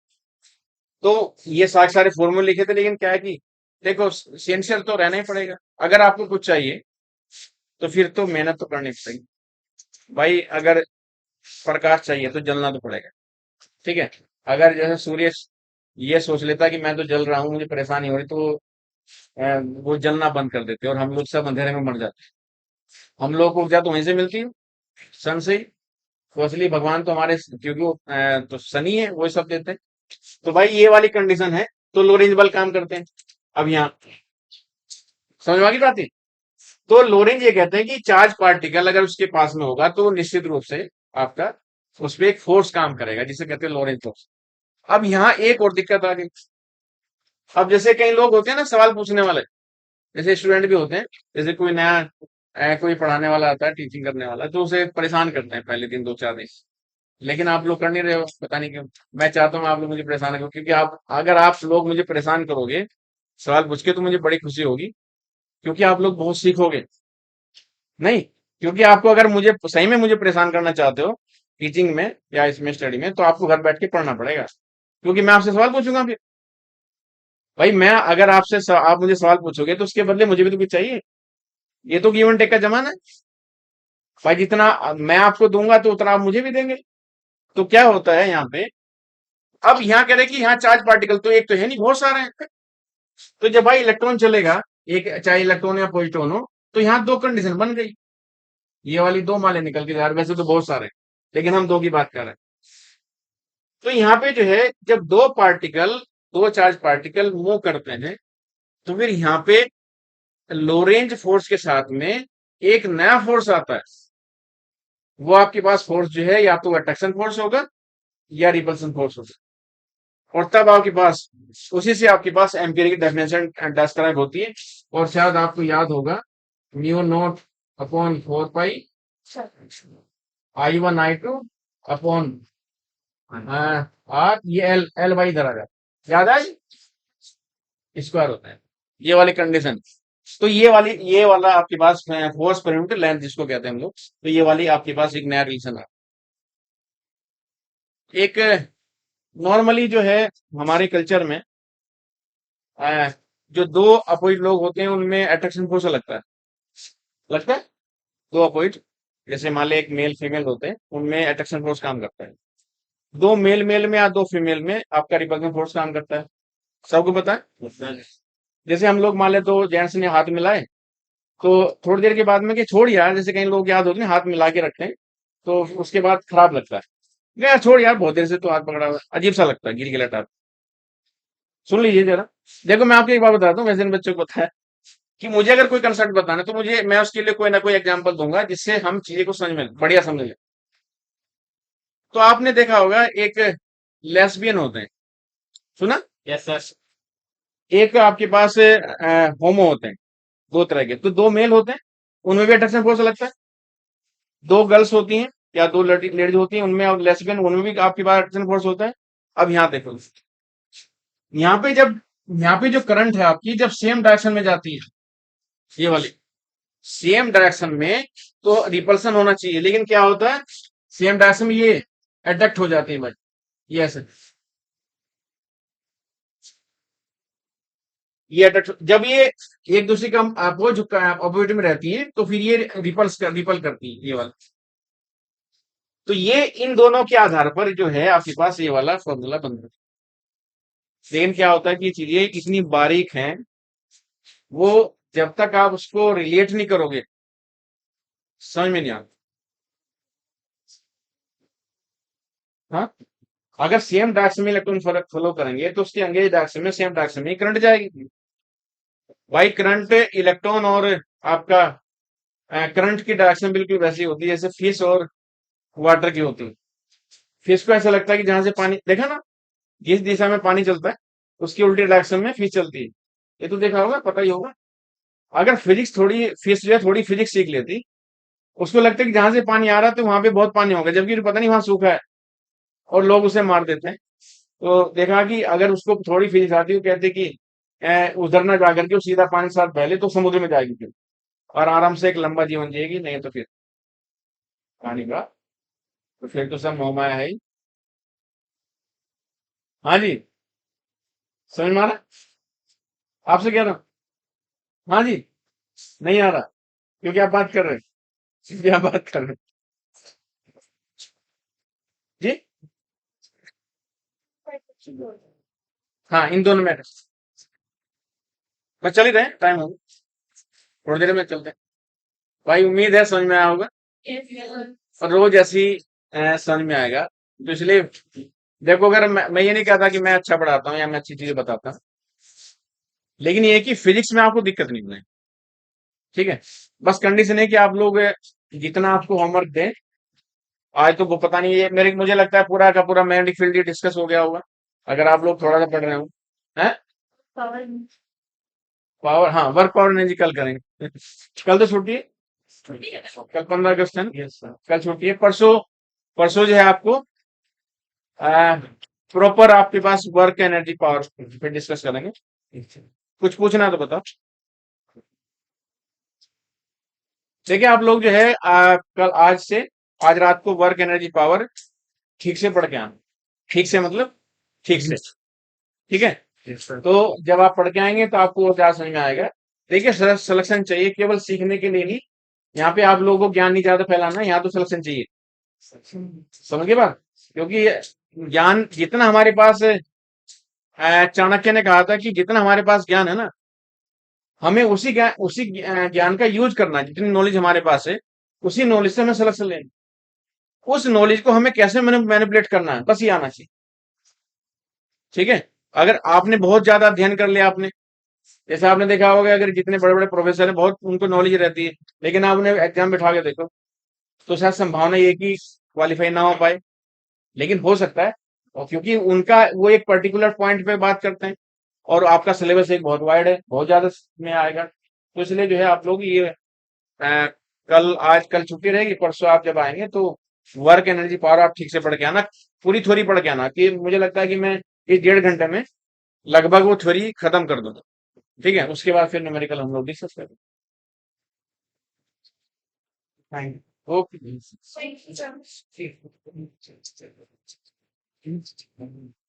तो ये सारे सारे फॉर्मूले लिखे थे, लेकिन क्या है कि देखो, सिंसियर तो रहना ही पड़ेगा। अगर आपको कुछ चाहिए तो फिर तो मेहनत तो करनी पड़ेगी भाई। अगर प्रकाश चाहिए तो जलना तो पड़ेगा, ठीक है। अगर जैसे सूर्य ये सोच लेता कि मैं तो जल रहा हूँ, मुझे परेशानी हो रही, तो वो जलना बंद कर देते और हम लोग सब अंधेरे में मर जाते। हम लोग को ऊर्जा तो वहीं से मिलती है, सन से ही। तो असली भगवान तो हमारे, क्योंकि वो तो सनी है, वो सब देते हैं। तो भाई ये वाली कंडीशन है, तो लोरेंज बल काम करते हैं। अब यहाँ समझ में आ गई बात है? तो लोरेंज ये कहते हैं कि चार्ज पार्टिकल अगर उसके पास में होगा तो निश्चित रूप से आपका उस पर एक फोर्स काम करेगा, जिसे कहते हैं लोरेंज फोर्स। अब यहाँ एक और दिक्कत आ गई। अब जैसे कई लोग होते हैं ना सवाल पूछने वाले, जैसे स्टूडेंट भी होते हैं, जैसे कोई नया कोई पढ़ाने वाला आता है, टीचिंग करने वाला, तो उसे परेशान करते हैं पहले दिन 2-4 दिन। लेकिन आप लोग कर नहीं रहे हो, पता नहीं क्यों। मैं चाहता हूँ आप लोग मुझे परेशान करो, क्योंकि आप, अगर आप लोग मुझे परेशान करोगे सवाल पूछ के, तो मुझे बड़ी खुशी होगी, क्योंकि आप लोग बहुत सीखोगे। नहीं, क्योंकि आपको, अगर मुझे सही में मुझे परेशान करना चाहते हो टीचिंग में या इसमें स्टडी में, तो आपको घर बैठ के पढ़ना पड़ेगा, क्योंकि मैं आपसे सवाल पूछूंगा फिर। भाई मैं अगर आप मुझे सवाल पूछोगे तो उसके बदले मुझे भी तो कुछ चाहिए। ये तो गिव एंड टेक का जमाना है भाई। जितना मैं आपको दूंगा तो उतना आप मुझे भी देंगे। तो क्या होता है यहाँ पे, अब यहाँ कह रहे कि यहाँ चार्ज पार्टिकल तो एक तो है नहीं, बहुत सारे हैं। तो जब भाई इलेक्ट्रॉन चलेगा, एक चाहे इलेक्ट्रॉन या प्रोटॉन हो, तो यहाँ दो कंडीशन बन गई। ये वाली दो माले निकल के जा रहे, वैसे तो बहुत सारे हैं, लेकिन हम दो की बात कर रहे हैं। तो यहाँ पे जो है, जब दो चार्ज पार्टिकल मूव करते हैं, तो फिर यहाँ पे लोरेंज फोर्स के साथ में एक नया फोर्स आता है। वो आपके पास फोर्स जो है, या तो अट्रैक्शन फोर्स होगा या रिपल्सन फोर्स होगा। और तब आपके पास, उसी से आपके पास एम्पियर की डेफिनेशन डिस्क्राइब होती है। और शायद आपको याद होगा, mu naught upon 4 pi I1 I2 upon R, ये एल एल बाई इधर आ जाता है, याद है? स्क्वायर होता है। ये वाली कंडीशन। तो ये वाला आपके पास फोर्स पर यूनिट लेंथ जिसको कहते हैं हम लोग, तो ये वाली आपके पास एक नया रिलेशन है। एक नॉर्मली जो है हमारे कल्चर में अ, जो दो अपोजिट लोग होते हैं उनमें अट्रैक्शन फोर्स लगता है दो अपोजिट, जैसे मान ले एक मेल फीमेल होते हैं उनमें अट्रैक्शन फोर्स काम करता है। दो मेल मेल में या दो फीमेल में आपका रिपल्शन फोर्स काम करता है। सबको पता है। जैसे हम लोग मान ले दो जेंट्स ने हाथ मिलाए, तो थोड़ी देर के बाद में कि छोड़ यार, जैसे कई लोग याद होते हैं हाथ मिला के रखते हैं, तो उसके बाद खराब लगता है। यार छोड़ यार, बहुत देर से तो हाथ पकड़ा हुआ है, अजीब सा लगता है, गिल गिला टाइप। सुन लीजिए जरा। देखो मैं आपको एक बात बताता हूँ, वैसे इन बच्चों को पता है कि मुझे अगर कोई कंसेप्ट बताना है, तो मुझे मैं उसके लिए कोई ना कोई एग्जांपल दूंगा जिससे हम चीजें को समझ में बढ़िया समझ लें। तो आपने देखा होगा एक लेस्बियन होते हैं, सुना? Yes sir. एक आपके पास होमो होते हैं, दो तरह के, तो दो मेल होते हैं, उनमें भी अट्रैक्शन फोर्स लगता है। दो गर्ल्स होती हैं या दो लड़की लेडीज होती हैं, उनमें और लेस्बियन उनमें भी आपके पास अट्रैक्शन फोर्स होता है। अब यहाँ देखो, यहाँ पे जब यहाँ पे जो करंट है आपकी जब सेम डायरेक्शन में जाती है, ये वाली सेम डायरेक्शन में, तो रिपल्सन होना चाहिए, लेकिन क्या होता है सेम डायरेक्शन में ये अट्रैक्ट हो जाते हैं भाई, ये ऐसे, ये अट्रैक्ट जब ये एक दूसरे का अपोजिट में रहती है, तो फिर ये रिपल करती है, ये वाला। तो ये इन दोनों के आधार पर जो है आपके पास ये वाला फॉर्मूला बन रहा है। लेकिन क्या होता है कि चीजें इतनी बारीक हैं, वो जब तक आप उसको रिलेट नहीं करोगे समझ में नहीं आता। हाँ, अगर सेम डायरेक्शन में इलेक्ट्रॉन फर्क फ्लो करेंगे तो उसके अंगेज डायरेक्शन में सेम डायरेक्शन में करंट जाएगी। भाई करंट इलेक्ट्रॉन और आपका करंट की डायरेक्शन बिल्कुल वैसी होती है जैसे फिश और वाटर की होती है। फिश को ऐसा लगता है कि जहां से पानी देखा ना, जिस दिशा में पानी चलता है उसकी उल्टी डायरेक्शन में फिश चलती है। ये तो देखा होगा, पता ही होगा। अगर फिजिक्स थोड़ी फिश जो है थोड़ी फिजिक्स सीख लेती, उसको लगता है कि जहां से पानी आ रहा है तो वहां पे बहुत पानी होगा, जबकि पता नहीं वहां सूखा है, और लोग उसे मार देते हैं। तो देखा कि अगर उसको थोड़ी फिजिक्स आती, वो कहते कि उधर ना जाकर के वो सीधा पानी के साथ बहले तो समुद्र में जाएगी फिर, और आराम से एक लंबा जीवन जिएगी, नहीं तो फिर पानी का, तो फिर तो सब मोहमाया है ही। हाँ जी, समझ में आ रहा? आपसे कह रहा हूँ। हाँ जी, नहीं आ रहा, क्योंकि आप बात कर रहे हैं, क्योंकि आप बात कर रहे हैं। जी, हाँ इन दोनों में बस चल ही रहे टाइम होगा, थोड़ी देर में चलते हैं। भाई उम्मीद है समझ में आया होगा, और रोज ऐसी समझ में आएगा। तो इसलिए देखो, अगर मैं ये नहीं कहता कि मैं अच्छा पढ़ाता हूँ या मैं अच्छी चीजें बताता हूँ, लेकिन ये है कि फिजिक्स में आपको दिक्कत नहीं होगी। ठीक है, बस कंडीशन है कि आप लोग जितना आपको होमवर्क दें, आज तो वो पता नहीं, ये मेरे मुझे लगता है पूरा का पूरा मैग्नेटिक फील्ड ये डिस्कस हो गया होगा, अगर आप लोग थोड़ा सा पढ़ रहे हो। हैं? पावर, हाँ वर्क पावर एनर्जी कल करेंगे। कल तो छुट्टी है, कल 15 अगस्त है ना। यस सर, कल छुट्टी है। परसों, परसों जो है आपको प्रॉपर आपके पास वर्क एनर्जी पावर पे डिस्कस करेंगे। कुछ पूछना तो बताओ। देखिए आप लोग जो है कल आज से, आज रात को वर्क एनर्जी पावर ठीक से पढ़ के आना। ठीक से मतलब ठीक से, ठीक है। Yes sir. तो जब आप पढ़ के आएंगे तो आपको वो क्या समझ में आएगा। देखिए सिलेक्शन चाहिए केवल सीखने के लिए नहीं, यहाँ पे आप लोगों को ज्ञान नहीं ज्यादा फैलाना है, यहाँ तो सिलेक्शन चाहिए। समझ गए बात? क्योंकि ज्ञान जितना हमारे पास चाणक्य ने कहा था कि जितना हमारे पास ज्ञान है ना, हमें उसी ज्ञान का यूज करना है। जितनी नॉलेज हमारे पास है उसी नॉलेज से हमें सिलेक्शन लेना है। उस नॉलेज को हमें कैसे मैनिपुलेट करना है, बस ये आना चाहिए। ठीक है, अगर आपने बहुत ज्यादा अध्ययन कर लिया, आपने जैसे आपने देखा होगा अगर जितने बड़े बड़े प्रोफेसर हैं बहुत उनको नॉलेज रहती है, लेकिन आप उन्हें एग्जाम बिठा के देखो तो शायद संभावना ये कि क्वालिफाई ना हो पाए, लेकिन हो सकता है। और क्योंकि उनका वो एक पर्टिकुलर पॉइंट पे बात करते हैं, और आपका सिलेबस एक बहुत वाइड है, बहुत ज्यादा में आएगा, तो इसलिए जो है आप लोग ये कल, आज कल छुट्टी रहेगी, परसों आप जब आएंगे तो वर्क एनर्जी पावर आप ठीक से पढ़ के आना, पूरी थ्योरी पढ़ के आना, कि मुझे लगता है कि मैं इस 1.5 घंटे में लगभग वो थ्योरी खत्म कर दूंगा। ठीक है, उसके बाद फिर न्यूमेरिकल हम लोग डिस्कस करेंगे। Thank you. Okay. Thank you, sir.